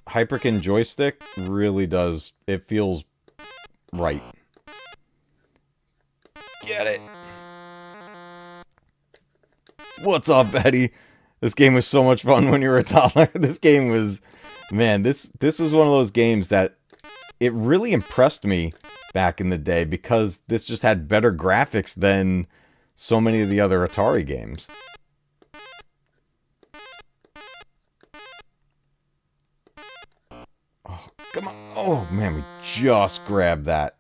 A: Hyperkin joystick really does. It feels right. Get it. What's up, Betty? This game was so much fun when you were a toddler. This game was, man, this was one of those games that it really impressed me back in the day because this just had better graphics than so many of the other Atari games. Oh, come on. Oh, man, we just grabbed that.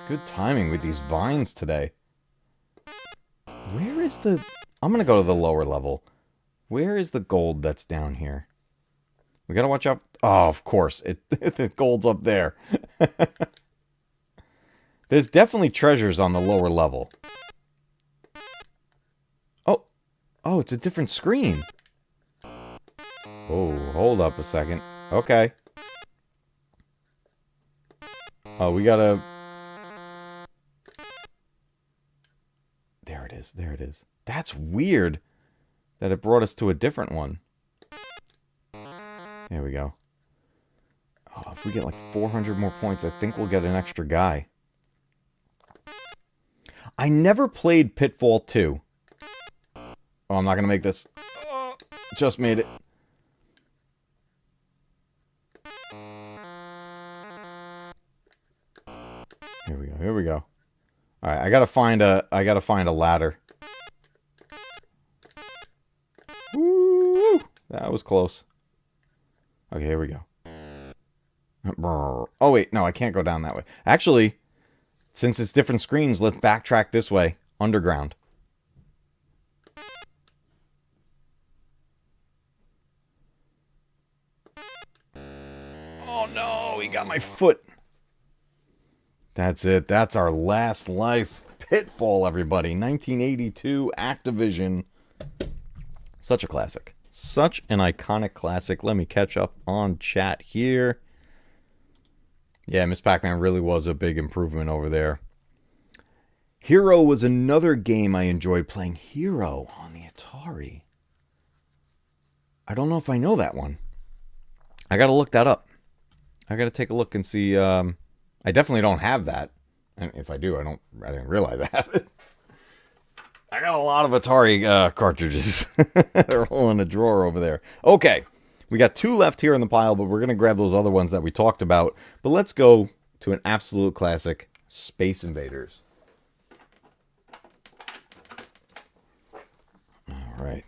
A: Good timing with these vines today. Where is the... I'm going to go to the lower level. Where is the gold that's down here? We got to watch out. Oh, of course. The gold's up there. There's definitely treasures on the lower level. Oh. Oh, it's a different screen. Oh, hold up a second. Okay. Oh, we got to... There it is. There it is. That's weird that it brought us to a different one. There we go. Oh, if we get like 400 more points, I think we'll get an extra guy. I never played Pitfall 2. Oh, I'm not going to make this. Oh, just made it. Here we go. Here we go. All right, I gotta find a ladder. Woo! That was close. Okay, here we go. Oh wait, no, I can't go down that way. Actually, since it's different screens, let's backtrack this way, underground. Oh no, he got my foot. That's it. That's our last life. Pitfall, everybody. 1982, Activision. Such a classic. Such an iconic classic. Let me catch up on chat here. Yeah, Miss Pac Man really was a big improvement over there. Hero was another game I enjoyed playing. Hero on the Atari. I don't know if I know that one. I got to look that up. I got to take a look and see... I definitely don't have that. And if I do, I didn't realize I have it. I got a lot of Atari cartridges. They're all in a drawer over there. Okay. We got 2 left here in the pile, but we're going to grab those other ones that we talked about. But let's go to an absolute classic, Space Invaders. All right.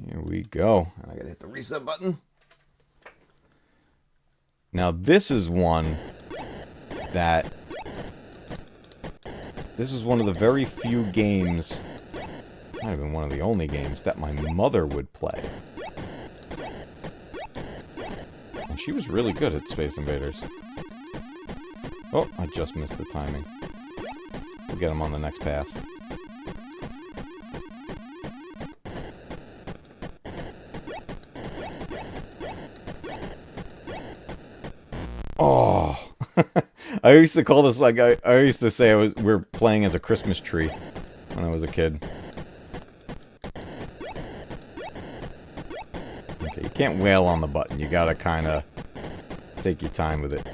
A: Here we go. I got to hit the reset button. Now, this is one that... This is one of the very few games, might have been one of the only games, that my mother would play. And she was really good at Space Invaders. Oh, I just missed the timing. We'll get him on the next pass. I used to call this like I used to say we're playing as a Christmas tree when I was a kid. Okay, you can't wail on the button. You gotta kind of take your time with it.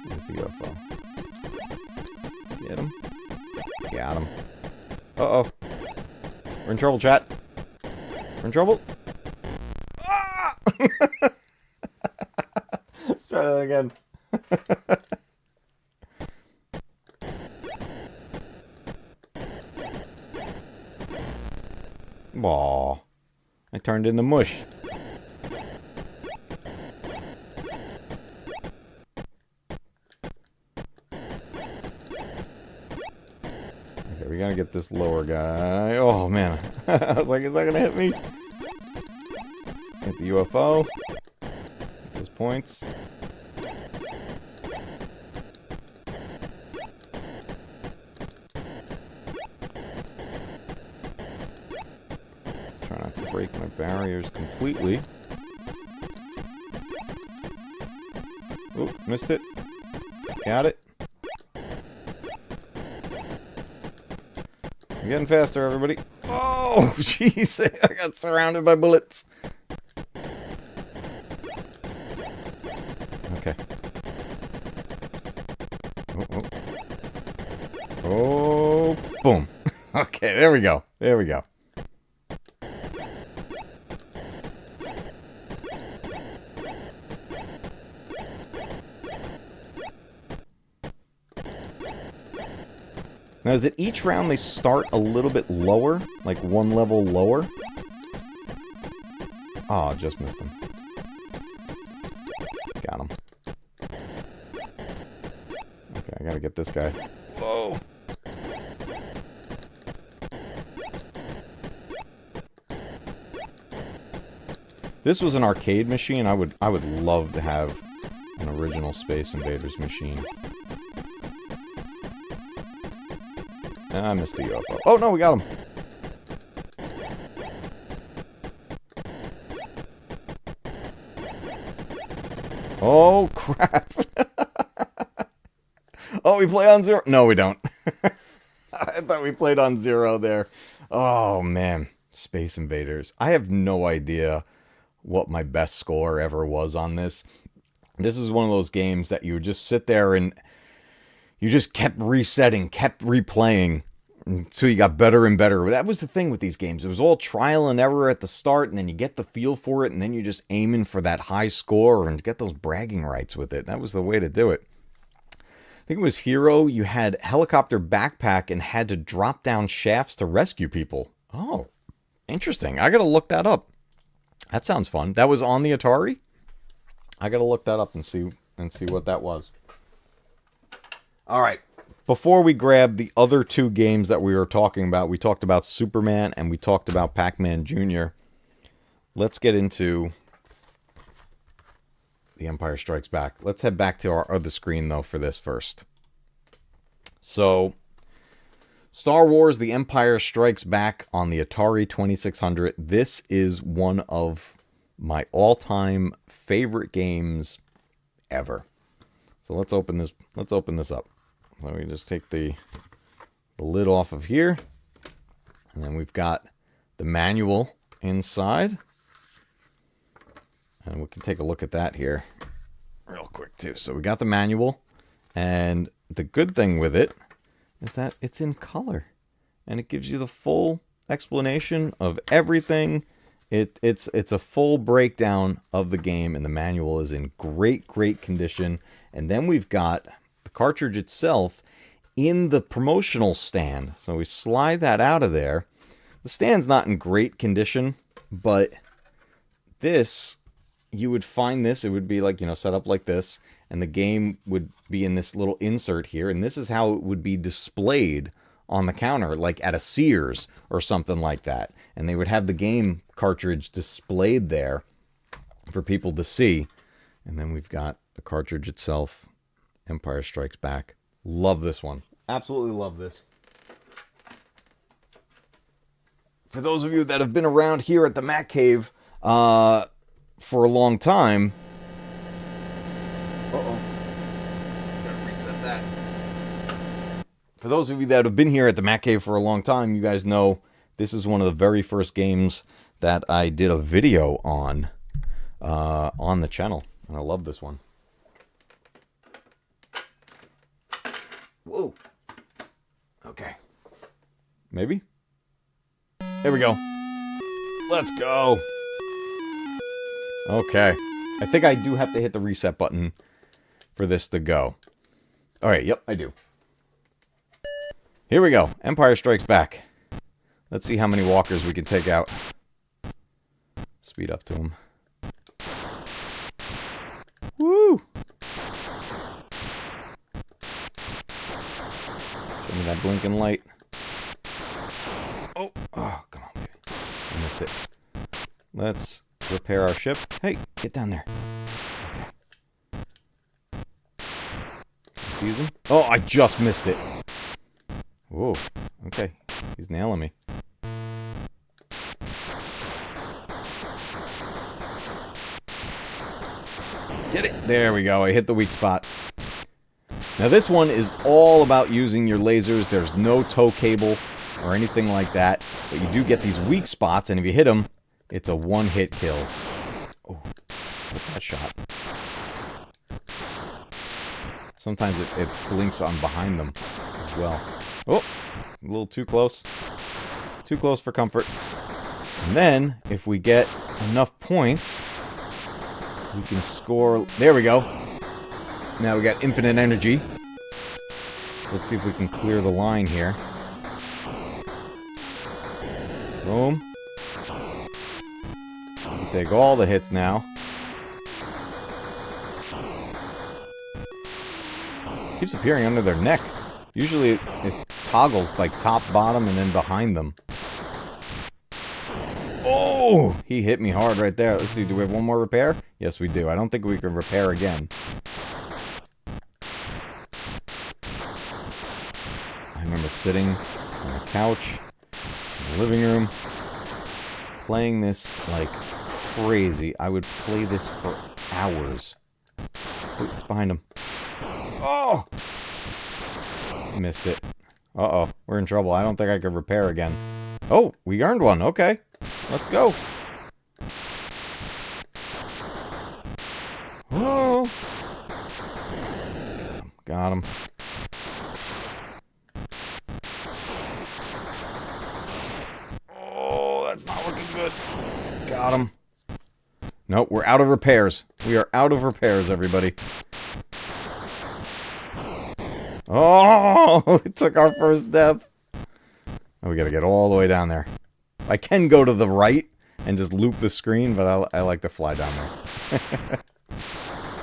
A: There's the UFO. Get him. Got him. Uh-oh. We're in trouble, chat. We're in trouble. Ah! Let's try that again. Aw. I turned into mush. Okay, we gotta get this lower guy. Oh, man. I was like, is that gonna hit me? Hit the UFO. Get those points. Try not to break my barriers completely. Oop, missed it. Got it. I'm getting faster, everybody. Oh, jeez. I got surrounded by bullets. Okay. Oh, oh. Oh, boom. Okay, there we go. There we go. Now, is it each round they start a little bit lower? Like one level lower? Oh, just missed him. Got him. Okay, I gotta get this guy. Whoa! This was an arcade machine. I would love to have an original Space Invaders machine. I missed the UFO. Oh, no, we got him. Oh, crap. Oh, we play on 0? No, we don't. I thought we played on 0 there. Oh, man. Space Invaders. I have no idea what my best score ever was on this. This is one of those games that you would just sit there and you just kept resetting, kept replaying until you got better and better. That was the thing with these games. It was all trial and error at the start, and then you get the feel for it, and then you're just aiming for that high score and get those bragging rights with it. That was the way to do it. I think it was Hero. You had helicopter backpack and had to drop down shafts to rescue people. Oh, interesting. I got to look that up. That sounds fun. That was on the Atari? I got to look that up and see what that was. All right. Before we grab the other two games that we were talking about, we talked about Superman and we talked about Pac Man Jr. Let's get into The Empire Strikes Back. Let's head back to our other screen, though, for this first. So, Star Wars The Empire Strikes Back on the Atari 2600. This is one of my all-time favorite games ever. So let's open this up. So we just take the lid off of here. And then we've got the manual inside. And we can take a look at that here real quick too. So we got the manual. And the good thing with it is that it's in color. And it gives you the full explanation of everything. It's a full breakdown of the game. And the manual is in great condition. And then we've got the cartridge itself in the promotional stand. So we slide that out of there. The stand's not in great condition, but this, you would find this, it would be like, set up like this, and the game would be in this little insert here, and this is how it would be displayed on the counter, like at a Sears or something like that. And they would have the game cartridge displayed there for people to see. And then we've got the cartridge itself, Empire Strikes Back. Love this one. Absolutely love this. For those of you that have been around here at the Mac Cave for a long time... Uh-oh.
B: about that.
A: For those of you that have been here at the Mac Cave for a long time, you guys know this is one of the very first games that I did a video on the channel. And I love this one. Whoa. Okay. Maybe? There we go. Let's go. Okay. I think I do have to hit the reset button for this to go. Alright, yep, I do. Here we go. Empire Strikes Back. Let's see how many walkers we can take out. Speed up to him. Woo! Show me that blinking light. Oh, come on, baby. I missed it. Let's repair our ship. Hey, get down there. Confuse him. Oh, I just missed it. Whoa. Okay. He's nailing me. Get it. There we go. I hit the weak spot. Now this one is all about using your lasers. There's no tow cable or anything like that. But you do get these weak spots, and if you hit them, it's a one-hit kill. Oh, took that shot. Sometimes it blinks on behind them as well. Oh, a little too close. Too close for comfort. And then, if we get enough points, we can score... There we go. Now we got infinite energy. Let's see if we can clear the line here. Boom. We take all the hits now. Keeps appearing under their neck. Usually it toggles like top, bottom, and then behind them. Oh! He hit me hard right there. Let's see, do we have one more repair? Yes, we do. I don't think we can repair again. I remember sitting on the couch in the living room playing this like crazy. I would play this for hours. Oh, it's behind him. Oh! Missed it. Uh-oh. We're in trouble. I don't think I could repair again. Oh, we earned one. Okay. Let's go. Oh! Got him. Oh, that's not looking good. Got him. Nope, we're out of repairs. We are out of repairs, everybody. Oh, it took our first death. Oh, we gotta get all the way down there. I can go to the right and just loop the screen, but I like to fly down there.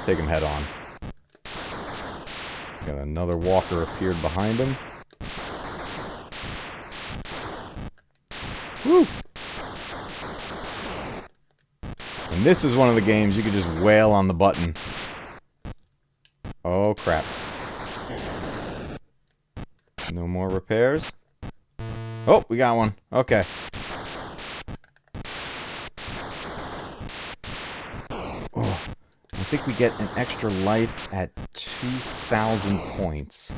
A: Take him head on. Got another walker appeared behind him. Woo! And this is one of the games you can just wail on the button. Oh, crap. No more repairs. Oh, we got one. Okay. Oh, I think we get an extra life at 2,000 points.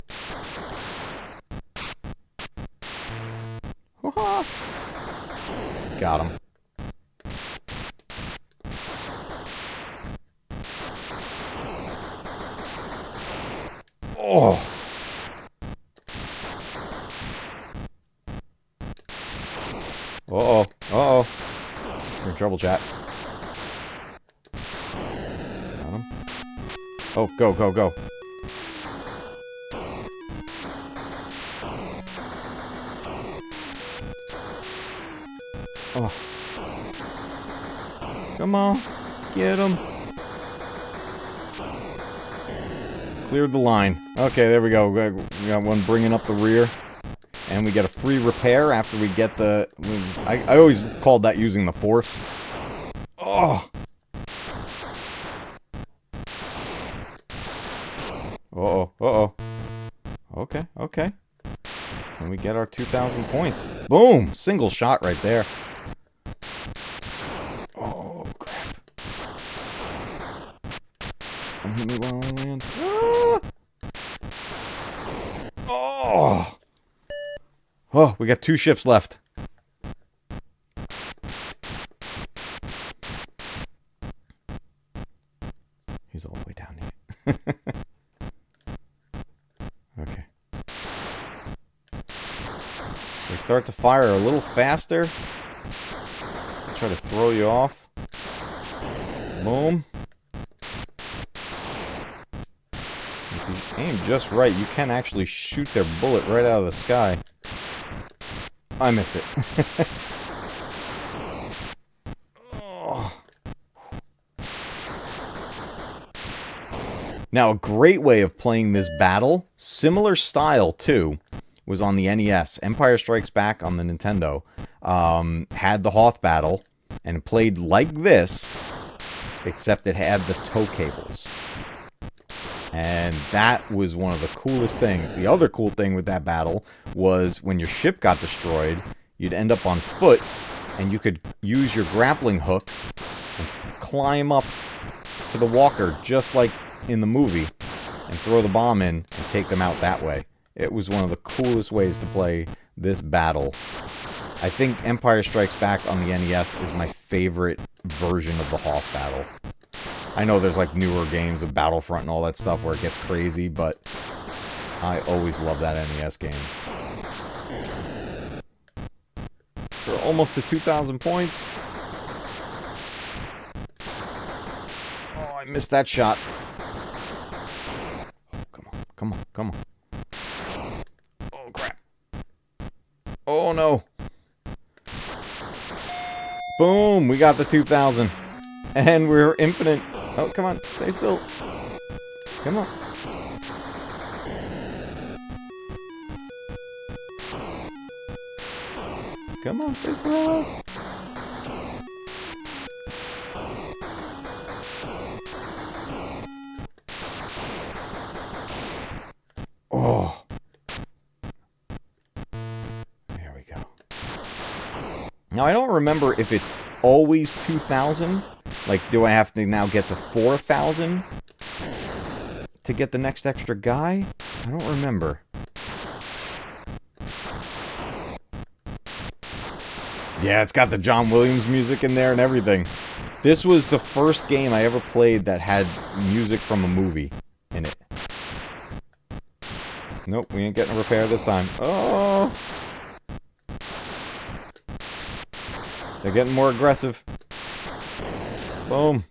A: Got him. Oh! Uh-oh. Uh-oh. You're in trouble, chat. Got him. Oh, go, go, go. Oh. Come on. Get him. Cleared the line. Okay, there we go. We got one bringing up the rear. And we get a free repair after we get the... I always called that using the Force. Oh! Uh-oh, uh-oh. Okay, okay. And we get our 2,000 points. Boom! Single shot right there. Oh, crap. Don't hit me while I land. Ah! Oh, we got 2 ships left. He's all the way down here. Okay. They start to fire a little faster. Try to throw you off. Boom. If you aim just right, you can actually shoot their bullet right out of the sky. I missed it. Oh. Now, a great way of playing this battle, similar style too, was on the NES. Empire Strikes Back on the Nintendo had the Hoth battle, and it played like this, except it had the tow cables. And that was one of the coolest things. The other cool thing with that battle was when your ship got destroyed, you'd end up on foot, and you could use your grappling hook and climb up to the walker, just like in the movie, and throw the bomb in and take them out that way. It was one of the coolest ways to play this battle. I think Empire Strikes Back on the NES is my favorite version of the Hoth battle. I know there's like newer games of Battlefront and all that stuff where it gets crazy, but I always love that NES game. For almost to 2,000 points. Oh, I missed that shot. Come on, come on, come on. Oh, crap. Oh, no. Boom, we got the 2,000. And we're infinite. Oh, come on, stay still. Come on. Come on, stay still. Oh. There we go. Now, I don't remember if it's always 2,000. Like, do I have to now get to 4,000 to get the next extra guy? I don't remember. Yeah, it's got the John Williams music in there and everything. This was the first game I ever played that had music from a movie in it. Nope, we ain't getting a repair this time. Oh! They're getting more aggressive. Boom.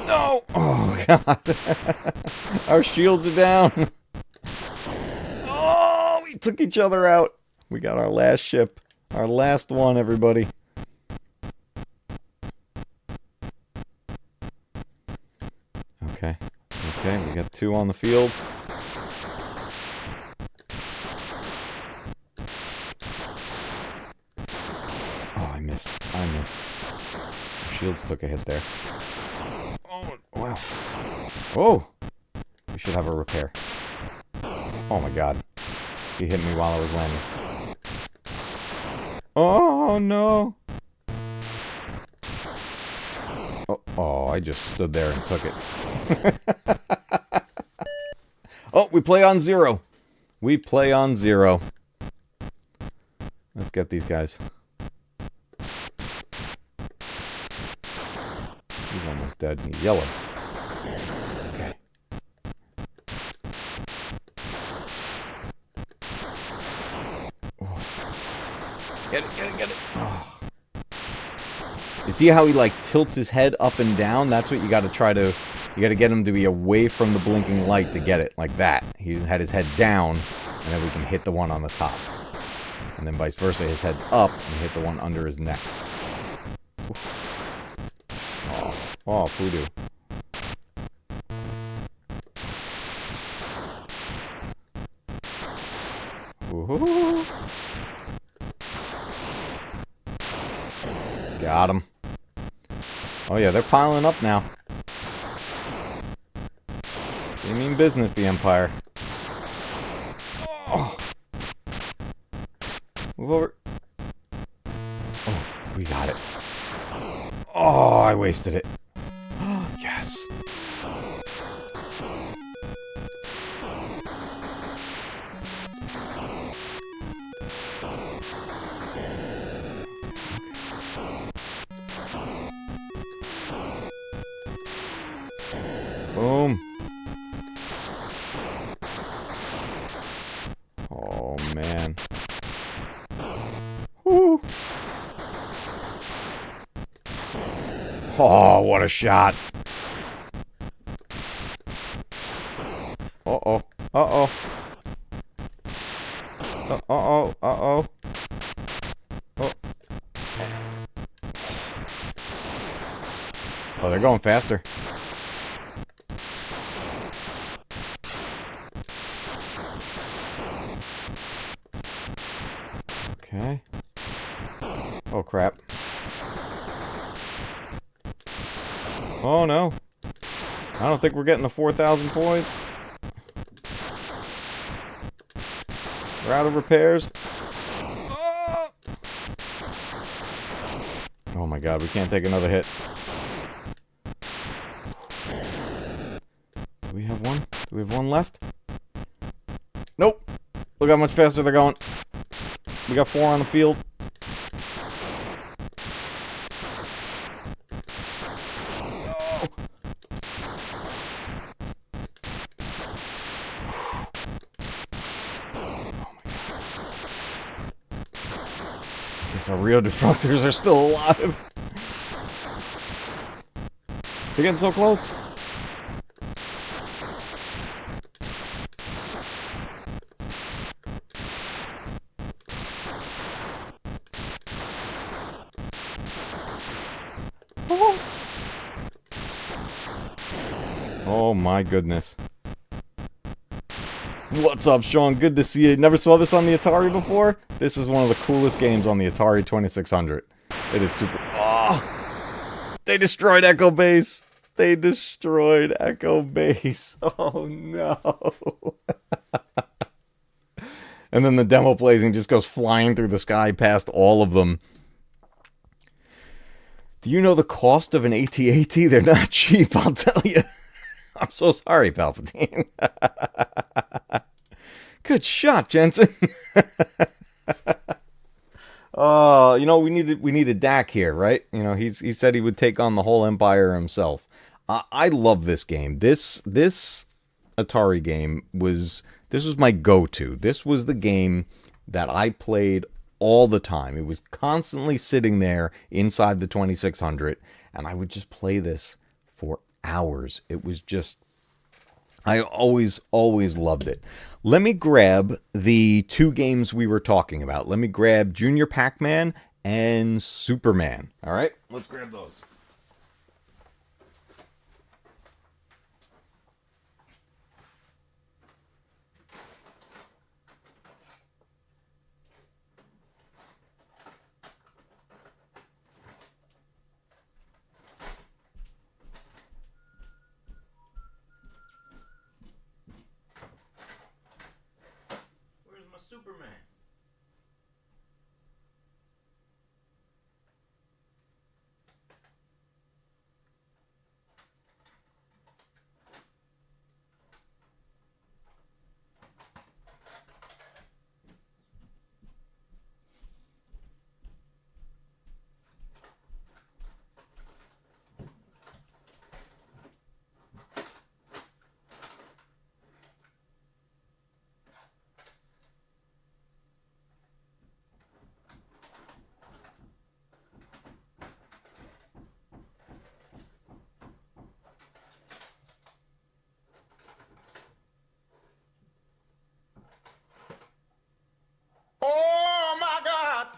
A: No! Oh, God. Our shields are down. Oh, we took each other out. We got our last ship. Our last one, everybody. Okay. Okay, we got 2 on the field. I missed. Shields took a hit there. Oh, wow. Oh! We should have a repair. Oh my God. He hit me while I was landing. Oh, no! Oh, I just stood there and took it. Oh, we play on 0. We play on 0. Let's get these guys. He's almost dead. He's yellow. Okay. Oh. Get it. Oh. You see how he like tilts his head up and down? That's what you got to try to... You got to get him to be away from the blinking light to get it, like that. He had his head down, and then we can hit the one on the top. And then vice versa, his head's up, and hit the one under his neck. Oh, voodoo. Woohoo! Got him. Oh yeah, they're piling up now. They mean business, the Empire. Oh. Move over. Oh, we got it. Oh, I wasted it. Yes. Boom. Oh, man. Woo. Oh, what a shot. Uh-oh. Uh-oh. Uh-oh. Uh-oh. Oh. Oh, they're going faster. Okay. Oh, crap. Oh, no. I don't think we're getting the 4,000 points. We're out of repairs. Oh my god, we can't take another hit. Do we have one? Do we have one left? Nope. Look how much faster they're going. We got 4 on the field. Our real defractors are still alive. They're getting so close. Oh my goodness. What's up, Sean? Good to see you. Never saw this on the Atari before? This is one of the coolest games on the Atari 2600. It is super... Oh! They destroyed Echo Base! They destroyed Echo Base! Oh no! And then the demo plays and just goes flying through the sky past all of them. Do you know the cost of an AT-AT? They're not cheap, I'll tell you. I'm so sorry, Palpatine. Good shot, Jensen. You know, we needed Dak here, right? You know, he said he would take on the whole Empire himself. I love this game. This Atari game was my go-to. This was the game that I played all the time. It was constantly sitting there inside the 2600, and I would just play this for hours. It was just... I always loved it. Let me grab the 2 games we were talking about. Let me grab Junior Pac Man and Superman. All right, let's grab those. Superman. Oh my God!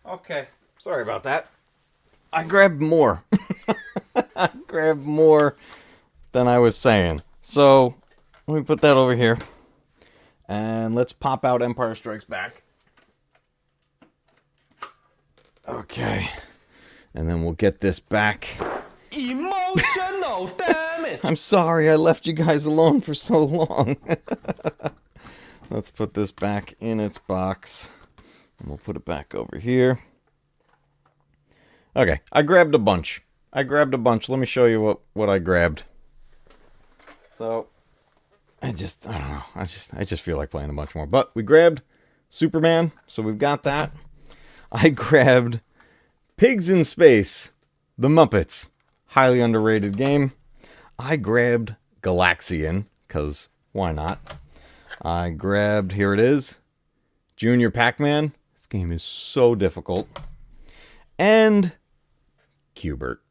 A: Okay. Sorry about that. I grabbed more. I grabbed more than I was saying. So, let me put that over here. And let's pop out Empire Strikes Back. Okay. And then we'll get this back.
B: Emotional damage!
A: I'm sorry I left you guys alone for so long. Let's put this back in its box. And we'll put it back over here. Okay, I grabbed a bunch. Let me show you what I grabbed. So, I don't know. I just feel like playing a bunch more. But we grabbed Superman, so we've got that. I grabbed Pigs in Space, the Muppets. Highly underrated game. I grabbed Galaxian, because why not? I grabbed, here it is, Junior Pac Man. This game is so difficult. And Q*bert.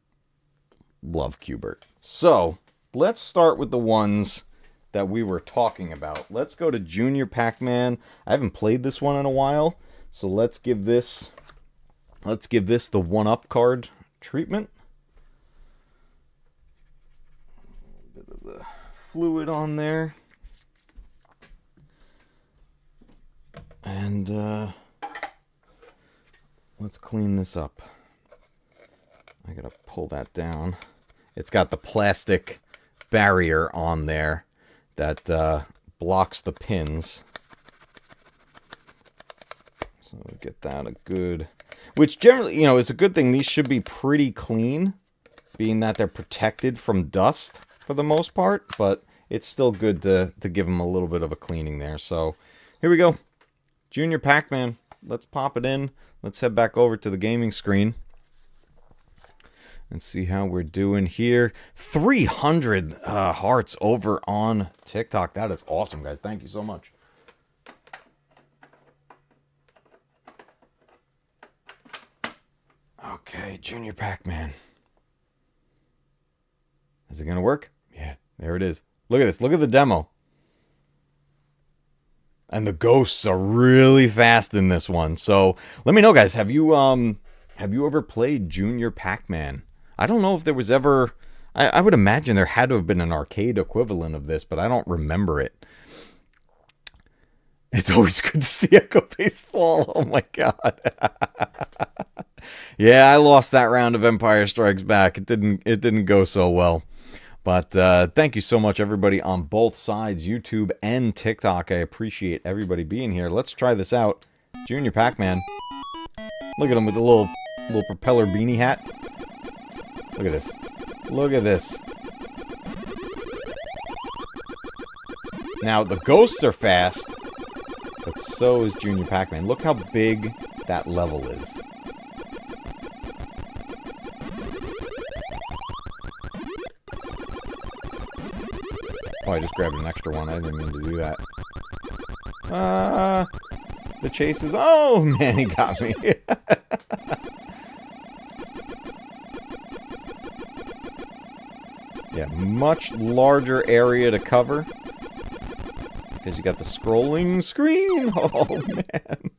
A: Love Q*bert. So, let's start with the ones that we were talking about. Let's go to Junior Pac Man. I haven't played this one in a while, so let's give this the 1-up card treatment. A bit of the fluid on there. And let's clean this up. I gotta pull that down. It's got the plastic barrier on there that blocks the pins. So we get that a good... Which generally, is a good thing. These should be pretty clean, being that they're protected from dust for the most part. But it's still good to give them a little bit of a cleaning there. So here we go. Junior Pac Man. Let's pop it in. Let's head back over to the gaming screen and see how we're doing here. 300 hearts over on TikTok. That is awesome, guys. Thank you so much. Okay, Junior Pac Man. Is it going to work? Yeah, there it is. Look at this. Look at the demo. And the ghosts are really fast in this one. So let me know, guys. Have you ever played Junior Pac Man? I don't know if there was ever... I would imagine there had to have been an arcade equivalent of this, but I don't remember it. It's always good to see Echo Base fall. Oh my god. Yeah, I lost that round of Empire Strikes Back. It didn't go so well. But thank you so much, everybody, on both sides, YouTube and TikTok. I appreciate everybody being here. Let's try this out. Junior Pac Man. Look at him with the little propeller beanie hat. Look at this. Look at this. Now, the ghosts are fast, but so is Junior Pac Man. Look how big that level is. Oh, I just grabbed an extra one. I didn't mean to do that. The chase is... Oh, man, he got me. Yeah, much larger area to cover. Because you got the scrolling screen. Oh, man.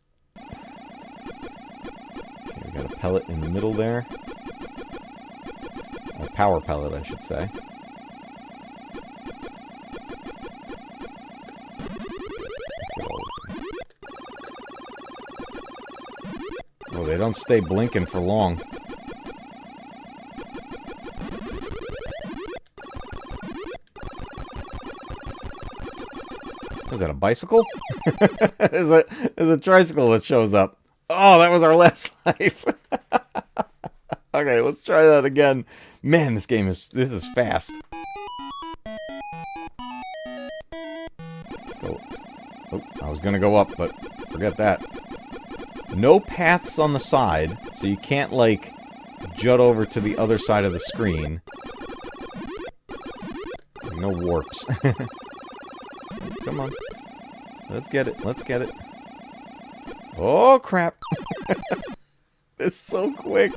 A: Okay, we got a pellet in the middle there. A power pellet, I should say. Oh, they don't stay blinking for long. Is that a bicycle? There's a tricycle that shows up. Oh, that was our last life. Okay, let's try that again. Man, this is fast. Let's go. Oh, I was gonna go up, but forget that. No paths on the side, so you can't, like, jut over to the other side of the screen. No warps. Come on. Let's get it. Let's get it. Oh, crap. It's so quick.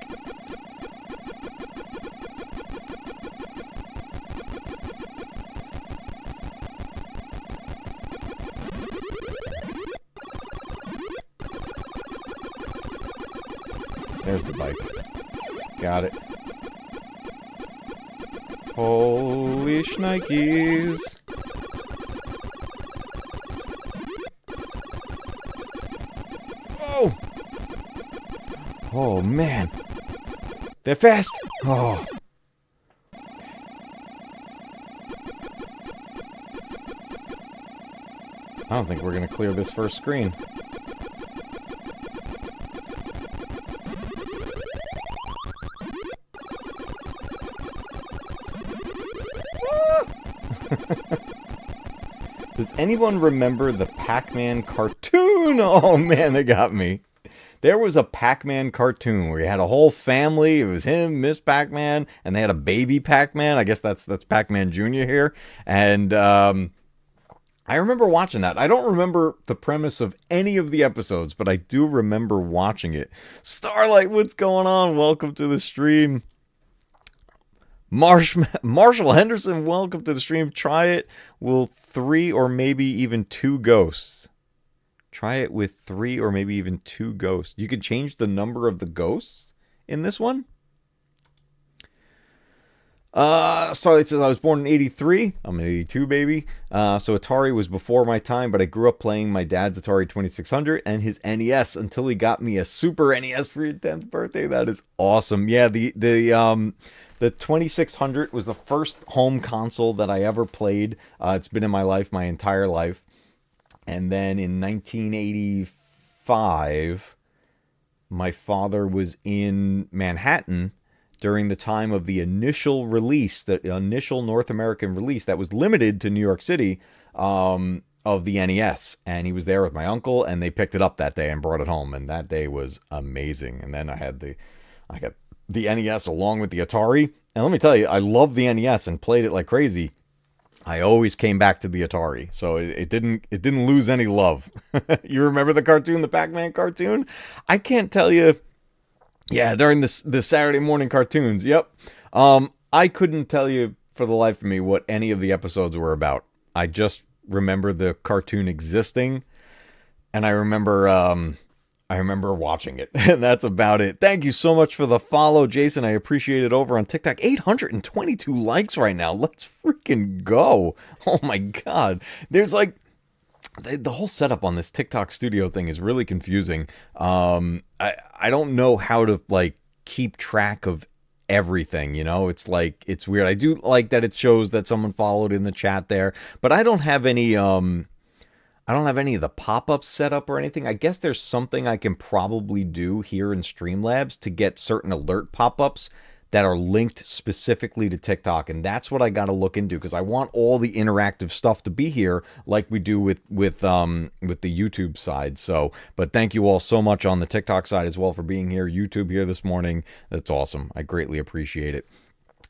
A: There's the bike. Got it. Holy shnikes. Oh! Oh, man. They're fast. Oh. I don't think we're going to clear this first screen. Does anyone remember the Pac Man cartoon? Oh man, they got me. There was a Pac Man cartoon where he had a whole family. It was him, Miss Pac Man, and they had a baby Pac Man. I guess that's Pac Man Jr. here. And I remember watching that. I don't remember the premise of any of the episodes, but I do remember watching it. Starlight, what's going on? Welcome to the stream. Marshall Henderson, welcome to the stream. Try it with 3 or maybe even 2 ghosts. Try it with 3 or maybe even 2 ghosts. You could change the number of the ghosts in this one. Starlight says, I was born in 83. I'm an 82 baby. So Atari was before my time, but I grew up playing my dad's Atari 2600 and his NES until he got me a Super NES for your 10th birthday. That is awesome. Yeah, the 2600 was the first home console that I ever played. It's been in my life my entire life. And then in 1985, my father was in Manhattan during the time of the initial release, the initial North American release that was limited to New York City of the NES. And he was there with my uncle, and they picked it up that day and brought it home. And that day was amazing. And then I got the NES along with the Atari. And let me tell you, I love the NES and played it like crazy. I always came back to the Atari, so it didn't lose any love. You remember the cartoon, the Pac Man cartoon? I can't tell you. Yeah, during the Saturday morning cartoons. Yep. I couldn't tell you for the life of me what any of the episodes were about. I just remember the cartoon existing, and I remember watching it, and that's about it. Thank you so much for the follow, Jason. I appreciate it. Over on TikTok, 822 likes right now. Let's freaking go. Oh my God. There's like, the whole setup on this TikTok studio thing is really confusing. I don't know how to like keep track of everything, you know. It's like, it's weird. I do like that it shows that someone followed in the chat there, but I don't have any of the pop-ups set up or anything. I guess there's something I can probably do here in Streamlabs to get certain alert pop-ups that are linked specifically to TikTok, and that's what I got to look into, because I want all the interactive stuff to be here like we do with the YouTube side. So, but thank you all so much on the TikTok side as well for being here. YouTube here this morning. That's awesome. I greatly appreciate it.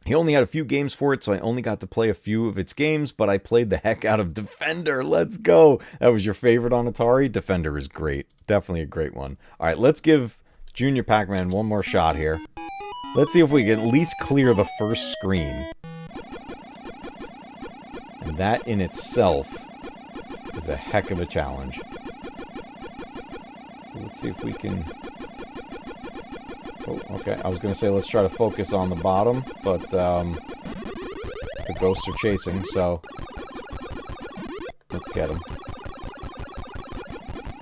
A: He only had a few games for it, so I only got to play a few of its games, but I played the heck out of Defender. Let's go. That was your favorite on Atari? Defender is great. Definitely a great one. All right, let's give Junior Pac-Man one more shot here. Let's see if we can at least clear the first screen. And that in itself is a heck of a challenge. So let's see if we can... Oh, okay. I was going to say let's try to focus on the bottom, but the ghosts are chasing, so let's get them.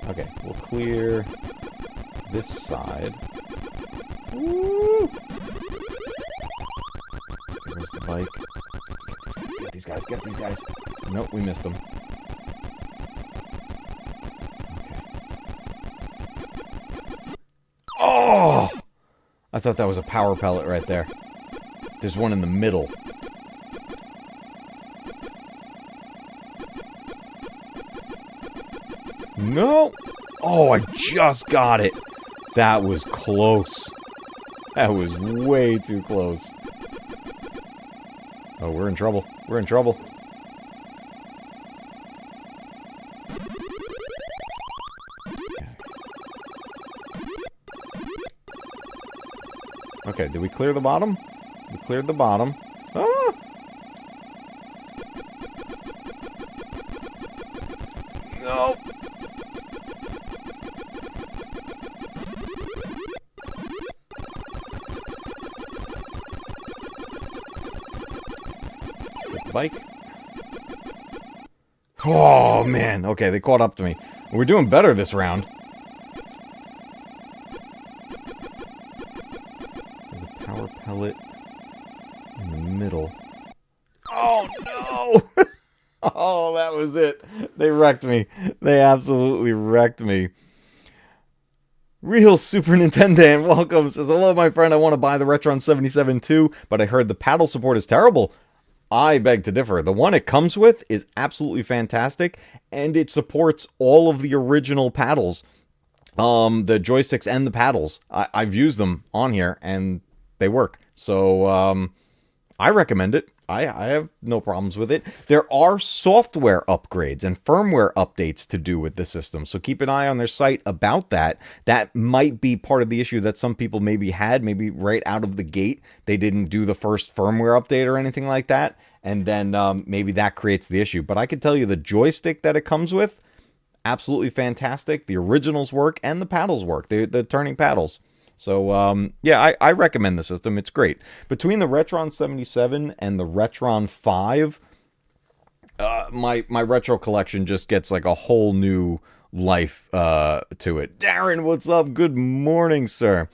A: Okay, we'll clear this side. Woo! There's the bike. Get these guys, get these guys. Nope, we missed them. Okay. Oh! I thought that was a power pellet right there. There's one in the middle. No! Oh, I just got it. That was close. That was way too close. Oh, we're in trouble. We're in trouble. Okay, did we clear the bottom? We cleared the bottom. Ah! No! Get the bike. Oh, man. Okay, they caught up to me. We're doing better this round. Pellet in the middle. Oh no! Oh, that was it. They wrecked me. They absolutely wrecked me. Real Super Nintendo welcome. Says, hello, my friend. I want to buy the Retron 77 too, but I heard the paddle support is terrible. I beg to differ. The one it comes with is absolutely fantastic, and it supports all of the original paddles. The joysticks and the paddles. I've used them on here and they work. So I recommend it. I have no problems with it. There are software upgrades and firmware updates to do with the system. So keep an eye on their site about that. That might be part of the issue that some people maybe had, maybe right out of the gate. They didn't do the first firmware update or anything like that. And then maybe that creates the issue. But I can tell you the joystick that it comes with, absolutely fantastic. The originals work and the paddles work. The turning paddles. So, yeah, I recommend the system. It's great. Between the Retron 77 and the Retron 5, my retro collection just gets like a whole new life to it. Darren, what's up? Good morning, sir.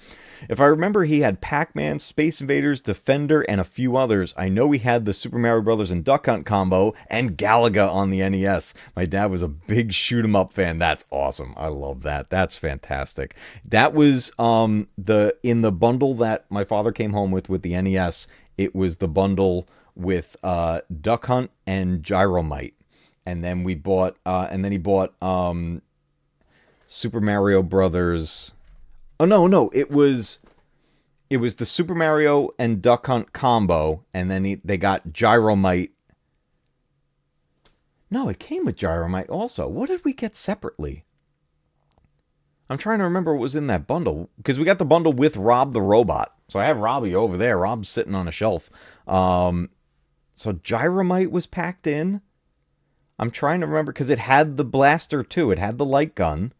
A: If I remember, he had Pac Man, Space Invaders, Defender, and a few others. I know he had the Super Mario Brothers and Duck Hunt combo and Galaga on the NES. My dad was a big shoot 'em up fan. That's awesome. I love that. That's fantastic. That was in the bundle that my father came home with the NES. It was the bundle with Duck Hunt and Gyromite. And then we bought he bought Super Mario Brothers. Oh, no, it was the Super Mario and Duck Hunt combo, and then they got Gyromite. No, it came with Gyromite also. What did we get separately? I'm trying to remember what was in that bundle, because we got the bundle with Rob the Robot. So I have Robbie over there. Rob's sitting on a shelf. So Gyromite was packed in. I'm trying to remember, because it had the blaster too. It had the light gun.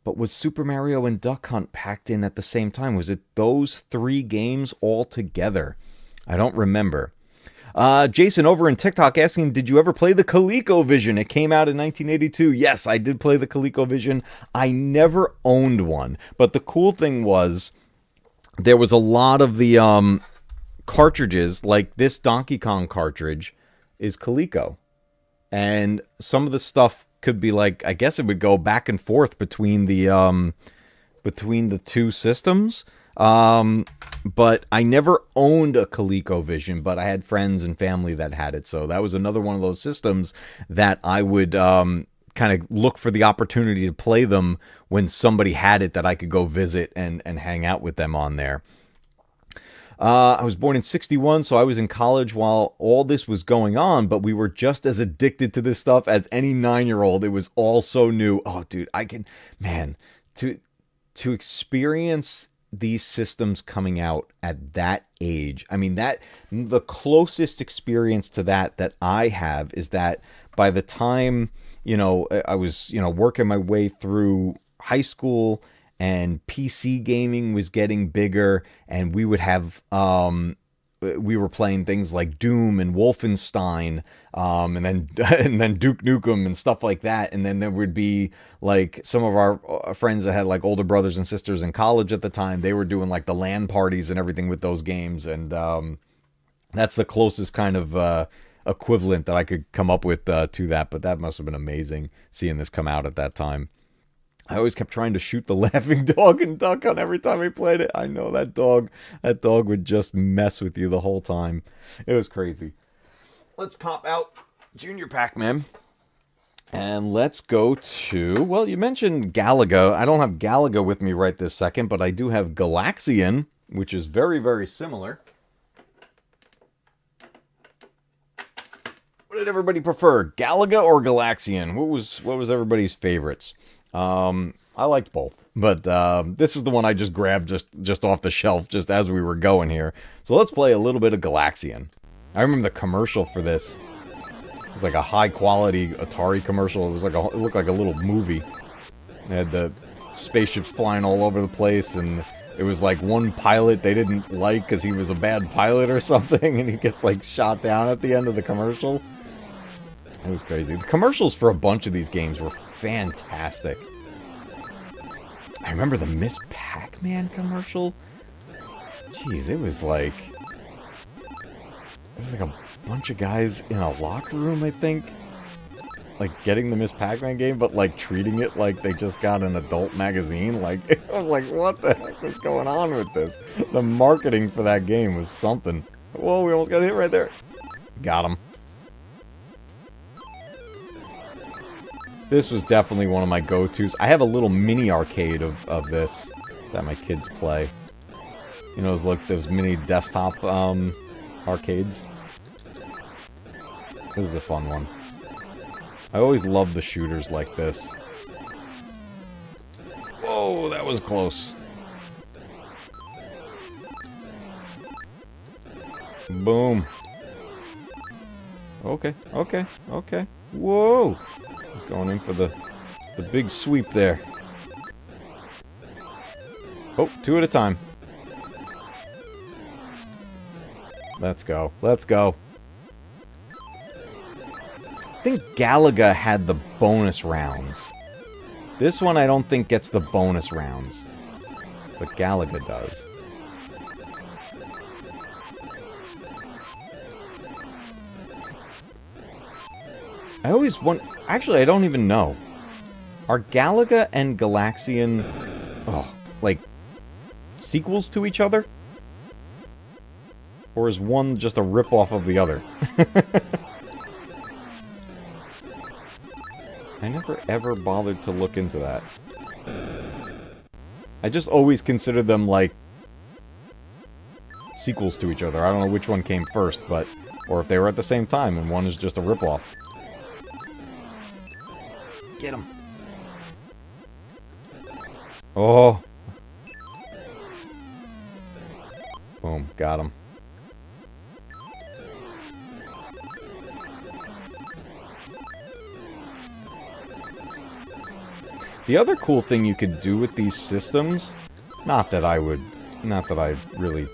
A: But was Super Mario and Duck Hunt packed in at the same time? Was it those 3 games all together? I don't remember. Jason over in TikTok asking, did you ever play the ColecoVision? It came out in 1982. Yes, I did play the ColecoVision. I never owned one. But the cool thing was, there was a lot of the cartridges, like this Donkey Kong cartridge is Coleco. And some of the stuff could be like, I guess it would go back and forth between the two systems. But I never owned a ColecoVision, but I had friends and family that had it. So that was another one of those systems that I would kind of look for the opportunity to play them when somebody had it that I could go visit and hang out with them on there. I was born in 61, so I was in college while all this was going on, but we were just as addicted to this stuff as any 9-year-old. It was all so new. Oh, dude, to experience these systems coming out at that age. I mean, the closest experience to that I have is that by the time, I was, working my way through high school, and PC gaming was getting bigger, and we would have, we were playing things like Doom and Wolfenstein, and then Duke Nukem and stuff like that. And then there would be like some of our friends that had like older brothers and sisters in college at the time. They were doing like the LAN parties and everything with those games, and that's the closest kind of equivalent that I could come up with to that. But that must have been amazing seeing this come out at that time. I always kept trying to shoot the laughing dog and Duck Hunt every time I played it. I know that dog would just mess with you the whole time. It was crazy. Let's pop out Junior Pac Man. And let's go to, well, you mentioned Galaga. I don't have Galaga with me right this second, but I do have Galaxian, which is very, very similar. What did everybody prefer, Galaga or Galaxian? What was everybody's favorites? I liked both, but this is the one I just grabbed just off the shelf just as we were going here. So let's play a little bit of Galaxian. I remember the commercial for this. It was like a high quality Atari commercial. It looked like a little movie. It had the spaceships flying all over the place, and it was like one pilot they didn't like because he was a bad pilot or something, and he gets like shot down at the end of the commercial. It was crazy. The commercials for a bunch of these games were fantastic. I remember the Miss Pac-Man commercial. Jeez, it was like a bunch of guys in a locker room, I think, like getting the Miss Pac-Man game, but like treating it like they just got an adult magazine. Like, I was like, what the heck was going on with this? The marketing for that game was something. Whoa, we almost got hit right there. Got him. This was definitely one of my go-tos. I have a little mini arcade of this that my kids play. You know, those mini desktop arcades. This is a fun one. I always love the shooters like this. Whoa, that was close. Boom. Okay, okay, okay. Whoa! He's going in for the big sweep there. Oh, 2 at a time. Let's go. Let's go. I think Galaga had the bonus rounds. This one I don't think gets the bonus rounds. But Galaga does. I always want... Actually, I don't even know. Are Galaga and Galaxian... like... sequels to each other? Or is one just a rip-off of the other? I never ever bothered to look into that. I just always considered them, like... sequels to each other. I don't know which one came first, but... Or if they were at the same time, and one is just a rip-off. Get him. Oh. Boom. Got him. The other cool thing you could do with these systems, not that I really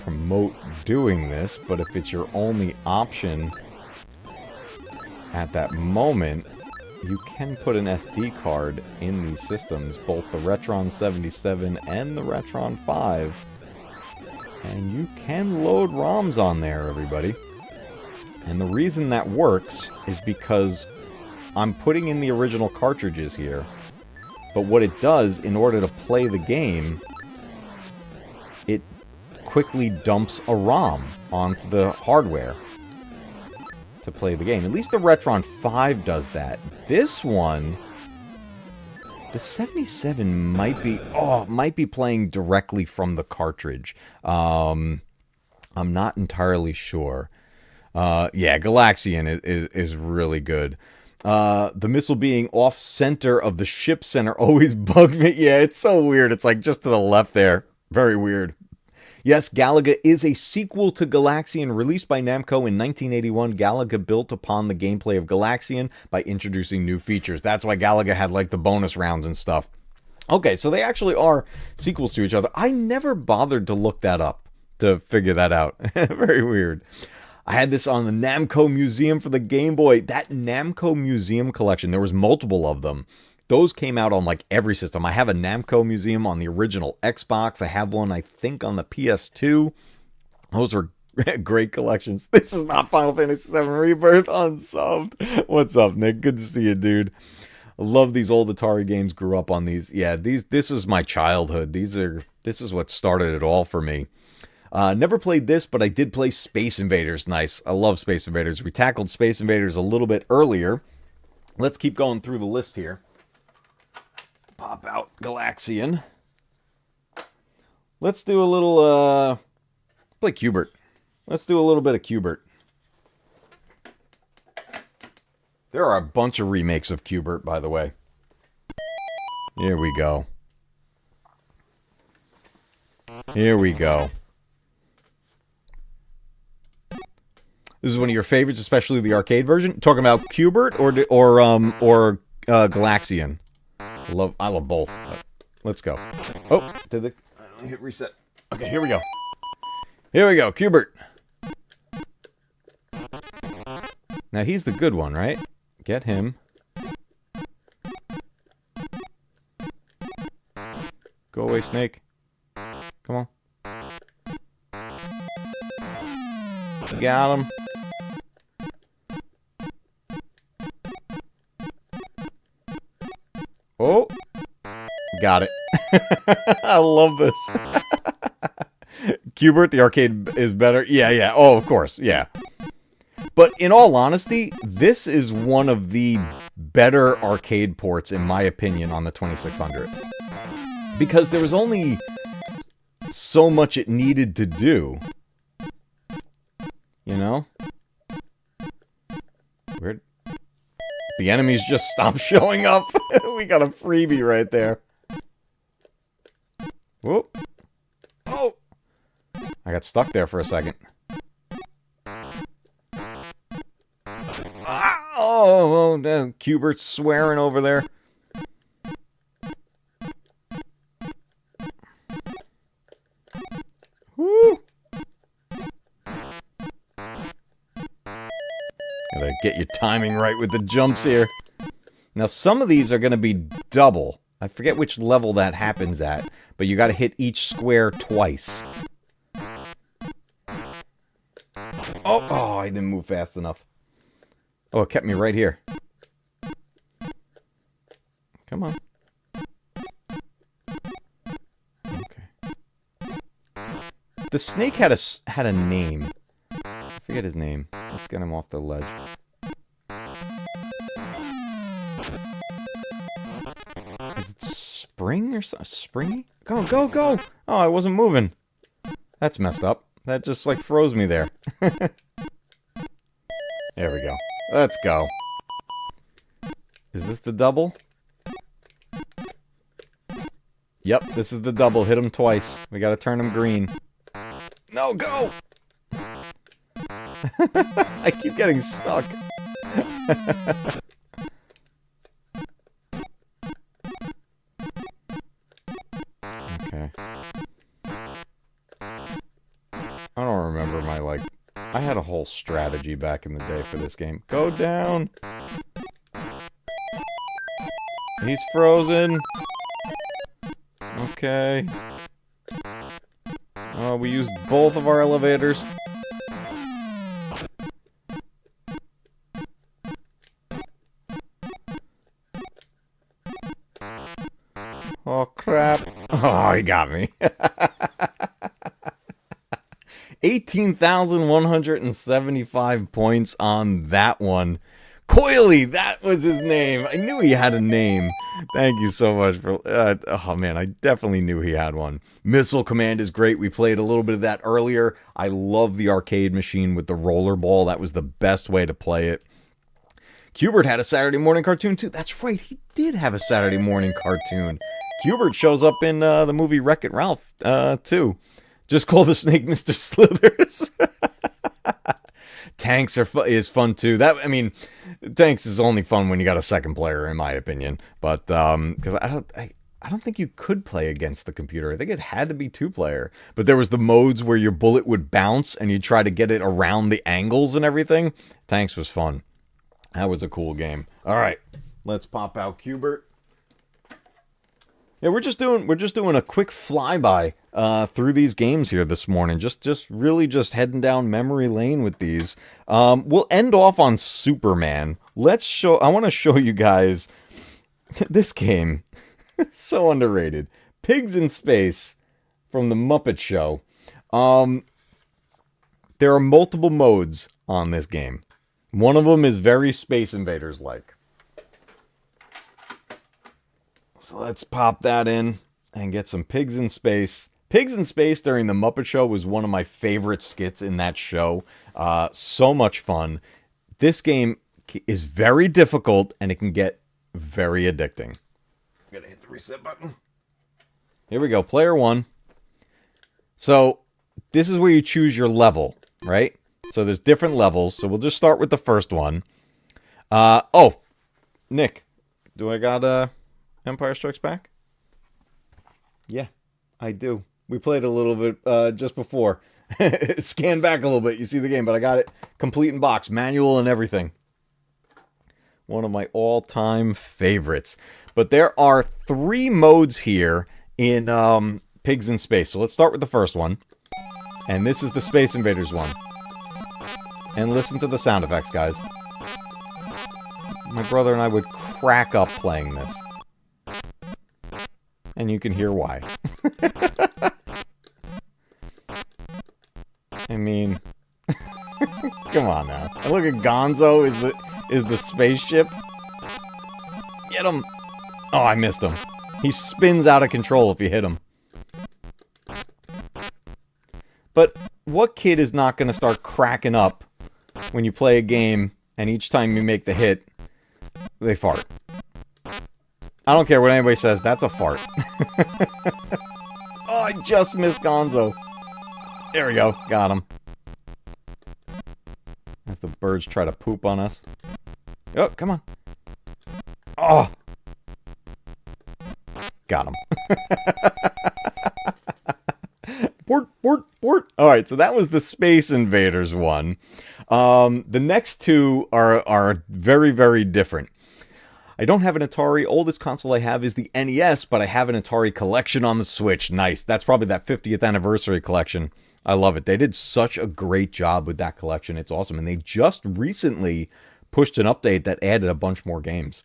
A: promote doing this, but if it's your only option at that moment, you can put an SD card in these systems, both the Retron 77 and the Retron 5. And you can load ROMs on there, everybody. And the reason that works is because I'm putting in the original cartridges here. But what it does, in order to play the game, it quickly dumps a ROM onto the hardware to play the game. At least the Retron 5 does that. This one, the 77 might be playing directly from the cartridge. I'm not entirely sure. Yeah, Galaxian is really good. The missile being off-center of the ship center always bugged me. Yeah, it's so weird. It's like just to the left there. Very weird. Yes, Galaga is a sequel to Galaxian, released by Namco in 1981. Galaga built upon the gameplay of Galaxian by introducing new features. That's why Galaga had, like, the bonus rounds and stuff. Okay, so they actually are sequels to each other. I never bothered to look that up to figure that out. Very weird. I had this on the Namco Museum for the Game Boy. That Namco Museum collection, there was multiple of them. Those came out on, like, every system. I have a Namco Museum on the original Xbox. I have one, I think, on the PS2. Those were great collections. This is not Final Fantasy VII Rebirth unsubbed. What's up, Nick? Good to see you, dude. I love these old Atari games. Grew up on these. Yeah, this is my childhood. This is what started it all for me. Never played this, but I did play Space Invaders. Nice. I love Space Invaders. We tackled Space Invaders a little bit earlier. Let's keep going through the list here. Pop out Galaxian. Let's do a little, play Qbert. Let's do a little bit of Qbert. There are a bunch of remakes of Qbert, by the way. Here we go. Here we go. This is one of your favorites, especially the arcade version. Talking about Qbert or Galaxian. I love both. Let's go. Oh, hit reset. Okay, here we go. Here we go, Qbert. Now he's the good one, right? Get him. Go away, Snake. Come on. Got him. Oh, got it. I love this. Qbert, the arcade is better. Yeah. Oh, of course. Yeah. But in all honesty, this is one of the better arcade ports, in my opinion, on the 2600. Because there was only so much it needed to do. You know? Weird. The enemies just stopped showing up. We got a freebie right there. Whoop. Oh! I got stuck there for a second. Oh, Cubert's swearing over there. Woo! Gotta get your timing right with the jumps here. Now, some of these are gonna be double. I forget which level that happens at, but you gotta hit each square twice. Oh, I didn't move fast enough. Oh, it kept me right here. Come on. Okay. The snake had a name. I forget his name. Let's get him off the ledge. Is it Spring or something? Springy? Go, go, go! Oh, I wasn't moving. That's messed up. That just, like, froze me there. There we go. Let's go. Is this the double? Yep, this is the double. Hit him twice. We gotta turn him green. No, go! I keep getting stuck. Okay. I don't remember my, like... I had a whole strategy back in the day for this game. Go down! He's frozen! Okay. Oh, we used both of our elevators. Oh, crap. Oh, he got me. 18,175 points on that one. Coily, that was his name. I knew he had a name. Thank you so much for... oh, man, I definitely knew he had one. Missile Command is great. We played a little bit of that earlier. I love the arcade machine with the rollerball. That was the best way to play it. Cubert had a Saturday morning cartoon, too. That's right, he did have a Saturday morning cartoon. Cubert shows up in the movie Wreck-It Ralph, too. Just call the snake Mr. Slithers. Tanks is fun too. Tanks is only fun when you got a second player, in my opinion. But because I don't think you could play against the computer. I think it had to be 2-player. But there was the modes where your bullet would bounce and you try to get it around the angles and everything. Tanks was fun. That was a cool game. All right, let's pop out Cubert. Yeah, we're just doing a quick flyby through these games here this morning. Just really heading down memory lane with these. We'll end off on Superman. I want to show you guys this game. So underrated. Pigs in Space from the Muppet Show. There are multiple modes on this game. One of them is very Space Invaders like. So let's pop that in and get some Pigs in Space. Pigs in Space during the Muppet Show was one of my favorite skits in that show. So much fun. This game is very difficult and it can get very addicting. I'm gonna hit the reset button. Here we go, player 1. So this is where you choose your level, right? So there's different levels. So we'll just start with the first one. Oh, Nick, do I got Empire Strikes Back? Yeah, I do. We played a little bit just before. Scan back a little bit. You see the game, but I got it complete in box, manual and everything. One of my all-time favorites. But there are 3 modes here in Pigs in Space. So let's start with the first one. And this is the Space Invaders one. And listen to the sound effects, guys. My brother and I would crack up playing this. And you can hear why. I mean, come on now. And look at Gonzo is the spaceship. Get him! Oh, I missed him. He spins out of control if you hit him. But what kid is not going to start cracking up when you play a game and each time you make the hit, they fart? I don't care what anybody says, that's a fart. Oh, I just missed Gonzo. There we go, got him. As the birds try to poop on us. Oh, come on. Oh! Got him. Port. Alright, so that was the Space Invaders one. The next two are very, very different. I don't have an Atari. Oldest console I have is the NES, but I have an Atari collection on the Switch. Nice. That's probably that 50th anniversary collection. I love it. They did such a great job with that collection. It's awesome. And they just recently pushed an update that added a bunch more games.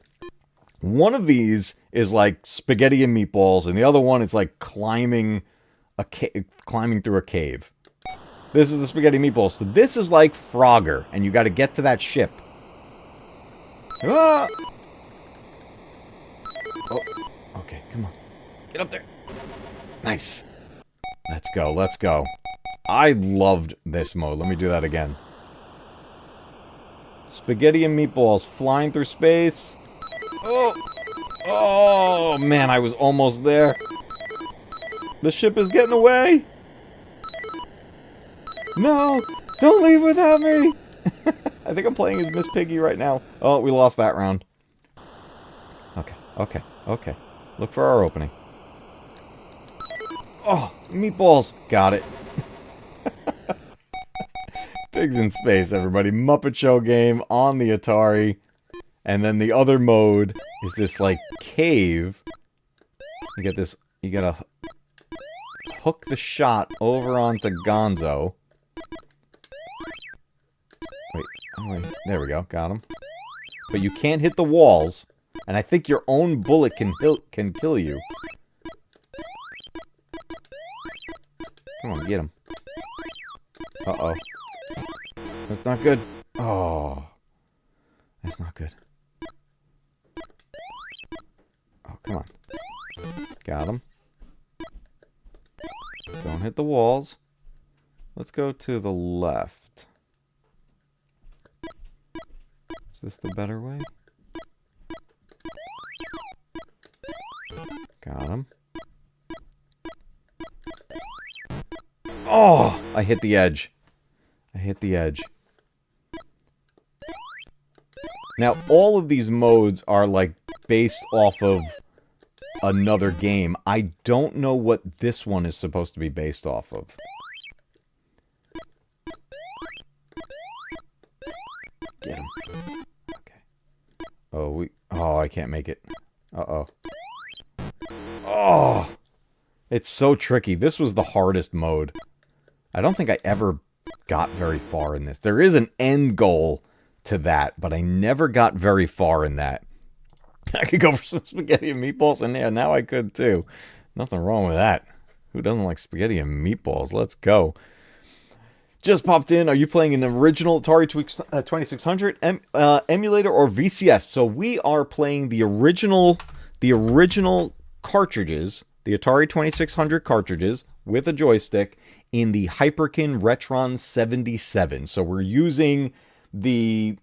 A: One of these is like spaghetti and meatballs, and the other one is like climbing through a cave. This is the spaghetti meatballs. So this is like Frogger, and you got to get to that ship. Ah! Oh, okay, come on. Get up there. Nice. Let's go, let's go. I loved this mode. Let me do that again. Spaghetti and meatballs flying through space. Oh! Oh, man, I was almost there. The ship is getting away. No! Don't leave without me! I think I'm playing as Miss Piggy right now. Oh, we lost that round. Okay. Look for our opening. Oh, meatballs. Got it. Pigs in Space, everybody. Muppet Show game on the Atari. And then the other mode is this, like, cave. You get this... You gotta hook the shot over onto Gonzo. Wait. There we go. Got him. But you can't hit the walls. And I think your own bullet can kill you. Come on, get him. Uh-oh. That's not good. Oh. That's not good. Oh, come on. Got him. Don't hit the walls. Let's go to the left. Is this the better way? Got him. Oh! I hit the edge. Now, all of these modes are, like, based off of another game. I don't know what this one is supposed to be based off of. Get him. Okay. Oh, I can't make it. Uh-oh. Oh! It's so tricky. This was the hardest mode. I don't think I ever got very far in this. There is an end goal to that, but I never got very far in that. I could go for some spaghetti and meatballs, and yeah, now I could too. Nothing wrong with that. Who doesn't like spaghetti and meatballs? Let's go. Just popped in. Are you playing an original Atari 2600 emulator or VCS? So we are playing the original cartridges, the Atari 2600 cartridges with a joystick in the Hyperkin Retron 77. So we're using the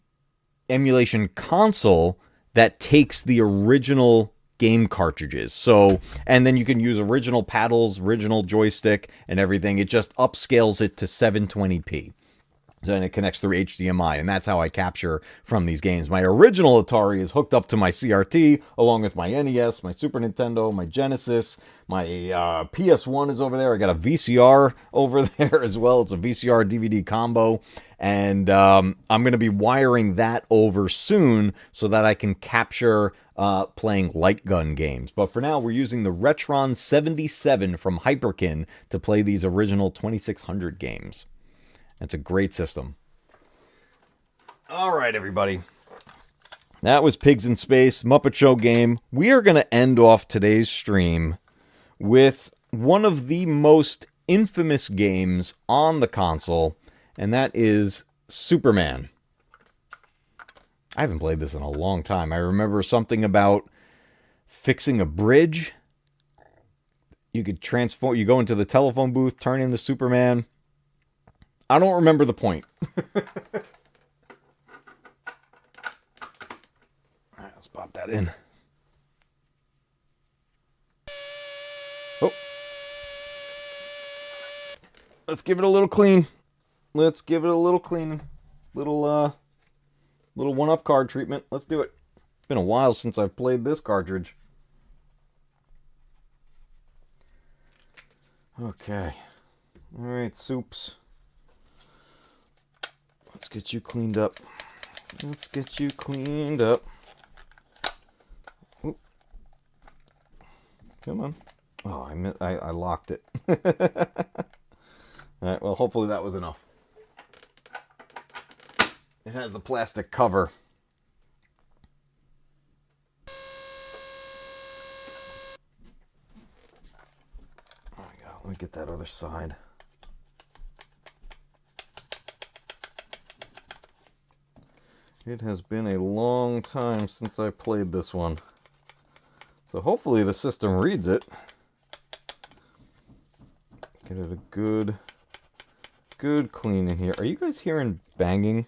A: emulation console that takes the original game cartridges. So, and then you can use original paddles, original joystick, and everything. It just upscales it to 720p. So then it connects through HDMI, and that's how I capture from these games. My original Atari is hooked up to my CRT, along with my NES, my Super Nintendo, my Genesis, my PS1 is over there. I got a VCR over there as well. It's a VCR DVD combo, and I'm going to be wiring that over soon so that I can capture playing light gun games. But for now, we're using the Retron 77 from Hyperkin to play these original 2600 games. That's a great system. All right, everybody. That was Pigs in Space, Muppet Show game. We are going to end off today's stream with one of the most infamous games on the console, and that is Superman. I haven't played this in a long time. I remember something about fixing a bridge. You could transform. You go into the telephone booth, turn into Superman. I don't remember the point. All right, let's pop that in. Oh. Let's give it a little clean. Let's give it a little cleaning. Little one-up card treatment. Let's do it. It's been a while since I've played this cartridge. Okay. All right, Soups. Let's get you cleaned up. Let's get you cleaned up. Oop. Come on. Oh, I locked it. All right, well, hopefully that was enough. It has the plastic cover. There we go. Let me get that other side. It has been a long time since I played this one. So hopefully the system reads it. Get it a good clean in here. Are you guys hearing banging?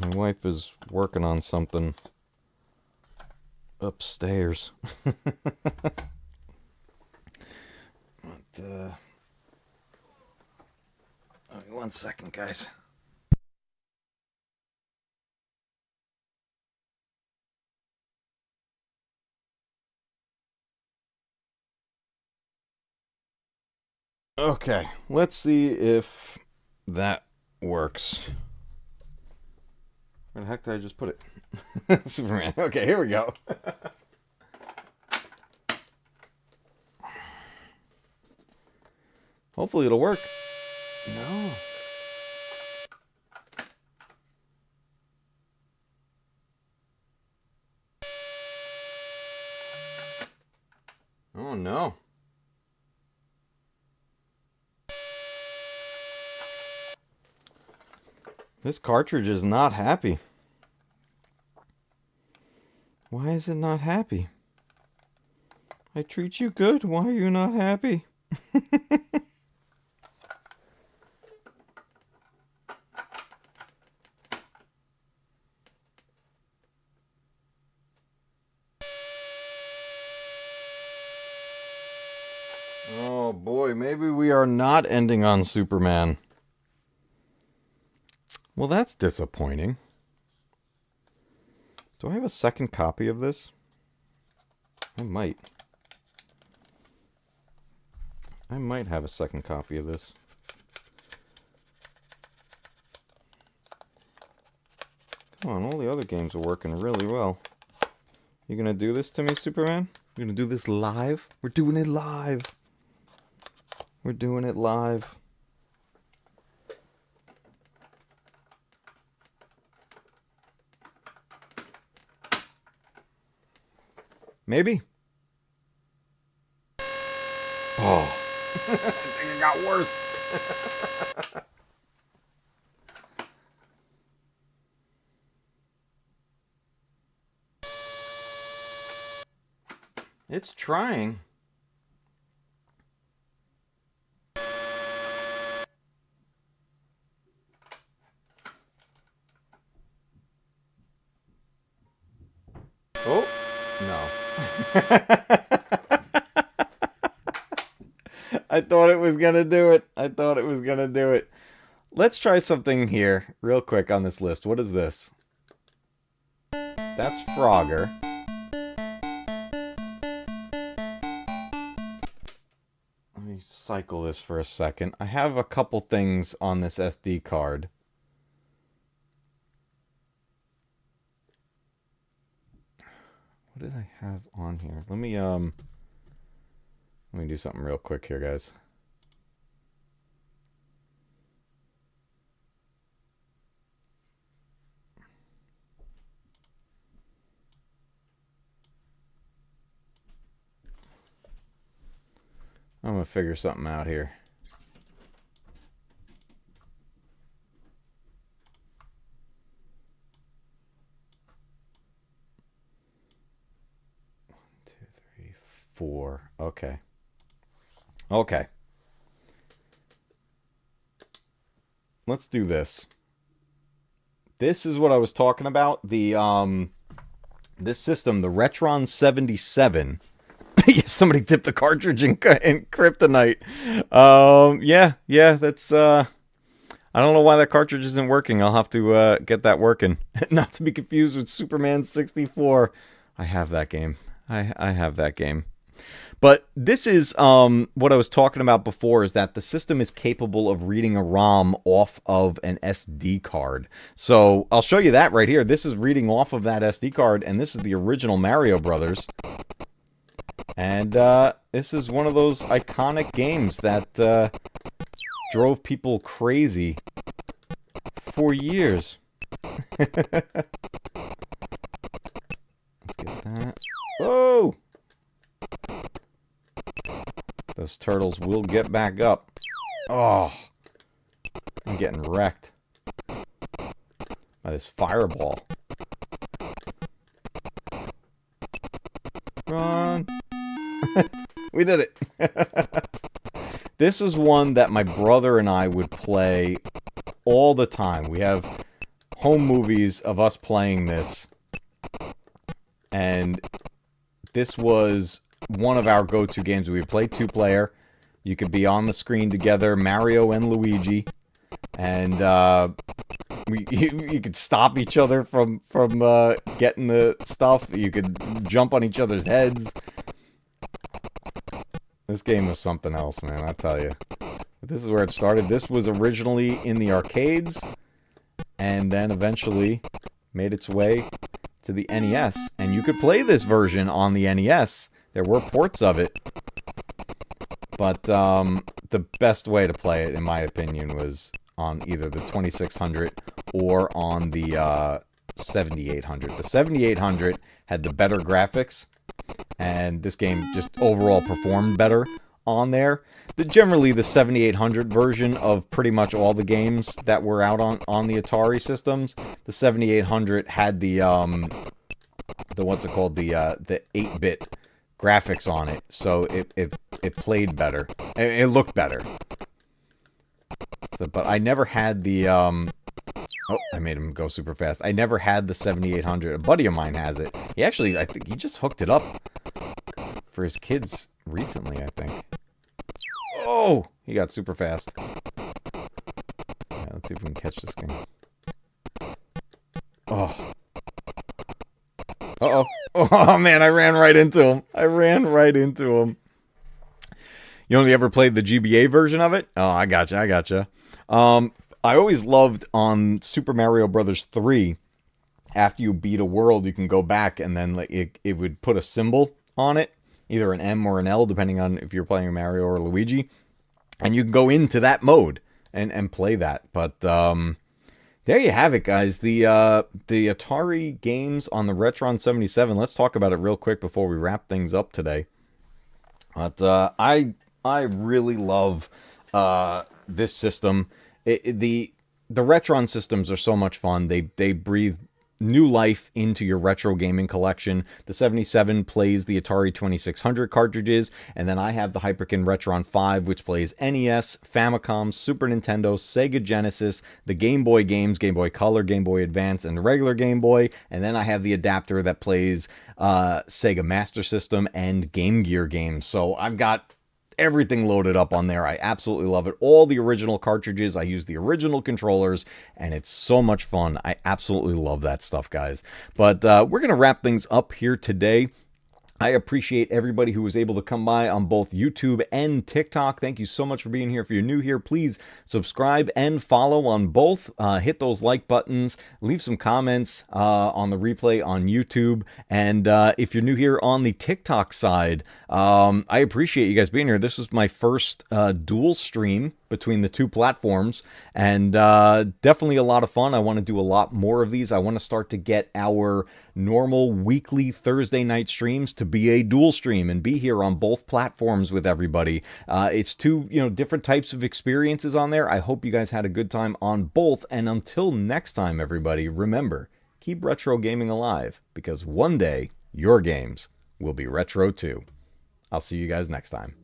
A: My wife is working on something upstairs. But, one second, guys. Okay, let's see if that works. Where the heck did I just put it? Superman. Okay, here we go. Hopefully it'll work. No. Oh no. This cartridge is not happy. Why is it not happy? I treat you good. Why are you not happy? Oh boy, maybe we are not ending on Superman. Well, that's disappointing. Do I have a second copy of this? I might. I might have a second copy of this. Come on, all the other games are working really well. You gonna do this to me, Superman? You're gonna do this live? We're doing it live. We're doing it live. Maybe. Oh. I think it got worse. It's trying. Oh, no. I thought it was gonna do it. I thought it was gonna do it. Let's try something here real quick on this list. What is this? That's Frogger. Let me cycle this for a second. I have a couple things on this SD card. What did I have on here? Let me do something real quick here, guys. I'm gonna figure something out here. 4. Okay. Okay. Let's do this. This is what I was talking about. This system, the Retron 77. Somebody tipped the cartridge in kryptonite. Yeah, that's I don't know why that cartridge isn't working. I'll have to get that working. Not to be confused with Superman 64. I have that game. I have that game. But this is what I was talking about before, is that the system is capable of reading a ROM off of an SD card. So I'll show you that right here. This is reading off of that SD card, and this is the original Mario Brothers. And this is one of those iconic games that drove people crazy for years. Let's get that. Whoa! Those turtles will get back up. Oh, I'm getting wrecked by this fireball. Run! We did it. This is one that my brother and I would play all the time. We have home movies of us playing this. And this was one of our go-to games. We would play 2-player. You could be on the screen together, Mario and Luigi. And you could stop each other from getting the stuff. You could jump on each other's heads. This game was something else, man, I tell you. This is where it started. This was originally in the arcades, and then eventually made its way to the NES. And you could play this version on the NES. There were ports of it. But the best way to play it, in my opinion, was on either the 2600 or on the 7800. The 7800 had the better graphics, and this game just overall performed better on there. Generally, the 7800 version of pretty much all the games that were out on the Atari systems, the 7800 had the what's it called, the 8-bit graphics on it, so it played better. It looked better. So, but I never had the oh, I made him go super fast. I never had the 7800. A buddy of mine has it. He actually, I think he just hooked it up for his kids recently, I think. Oh, he got super fast. Yeah, let's see if we can catch this game. Oh. Uh-oh. Oh, man, I ran right into him. You only ever played the GBA version of it? Oh, I gotcha. I always loved on Super Mario Brothers 3, after you beat a world, you can go back and then it would put a symbol on it, either an M or an L, depending on if you're playing Mario or Luigi. And you can go into that mode and play that. But there you have it, guys. The Atari games on the Retron 77. Let's talk about it real quick before we wrap things up today. But I really love this system. The Retron systems are so much fun. They breathe new life into your retro gaming collection. The 77 plays the Atari 2600 cartridges, and then I have the Hyperkin Retron 5, which plays NES, Famicom, Super Nintendo, Sega Genesis, the Game Boy games, Game Boy Color, Game Boy Advance, and the regular Game Boy, and then I have the adapter that plays Sega Master System and Game Gear games. So I've got everything loaded up on there. I absolutely love it. All the original cartridges. I use the original controllers, and it's so much fun. I absolutely love that stuff, guys. But we're going to wrap things up here today. I appreciate everybody who was able to come by on both YouTube and TikTok. Thank you so much for being here. If you're new here, please subscribe and follow on both. Hit those like buttons. Leave some comments on the replay on YouTube. And if you're new here on the TikTok side, I appreciate you guys being here. This was my first dual stream between the two platforms, and definitely a lot of fun. I want to do a lot more of these. I want to start to get our normal weekly Thursday night streams to be a dual stream and be here on both platforms with everybody. It's two, different types of experiences on there. I hope you guys had a good time on both, and until next time, everybody, remember, keep retro gaming alive, because one day your games will be retro too. I'll see you guys next time.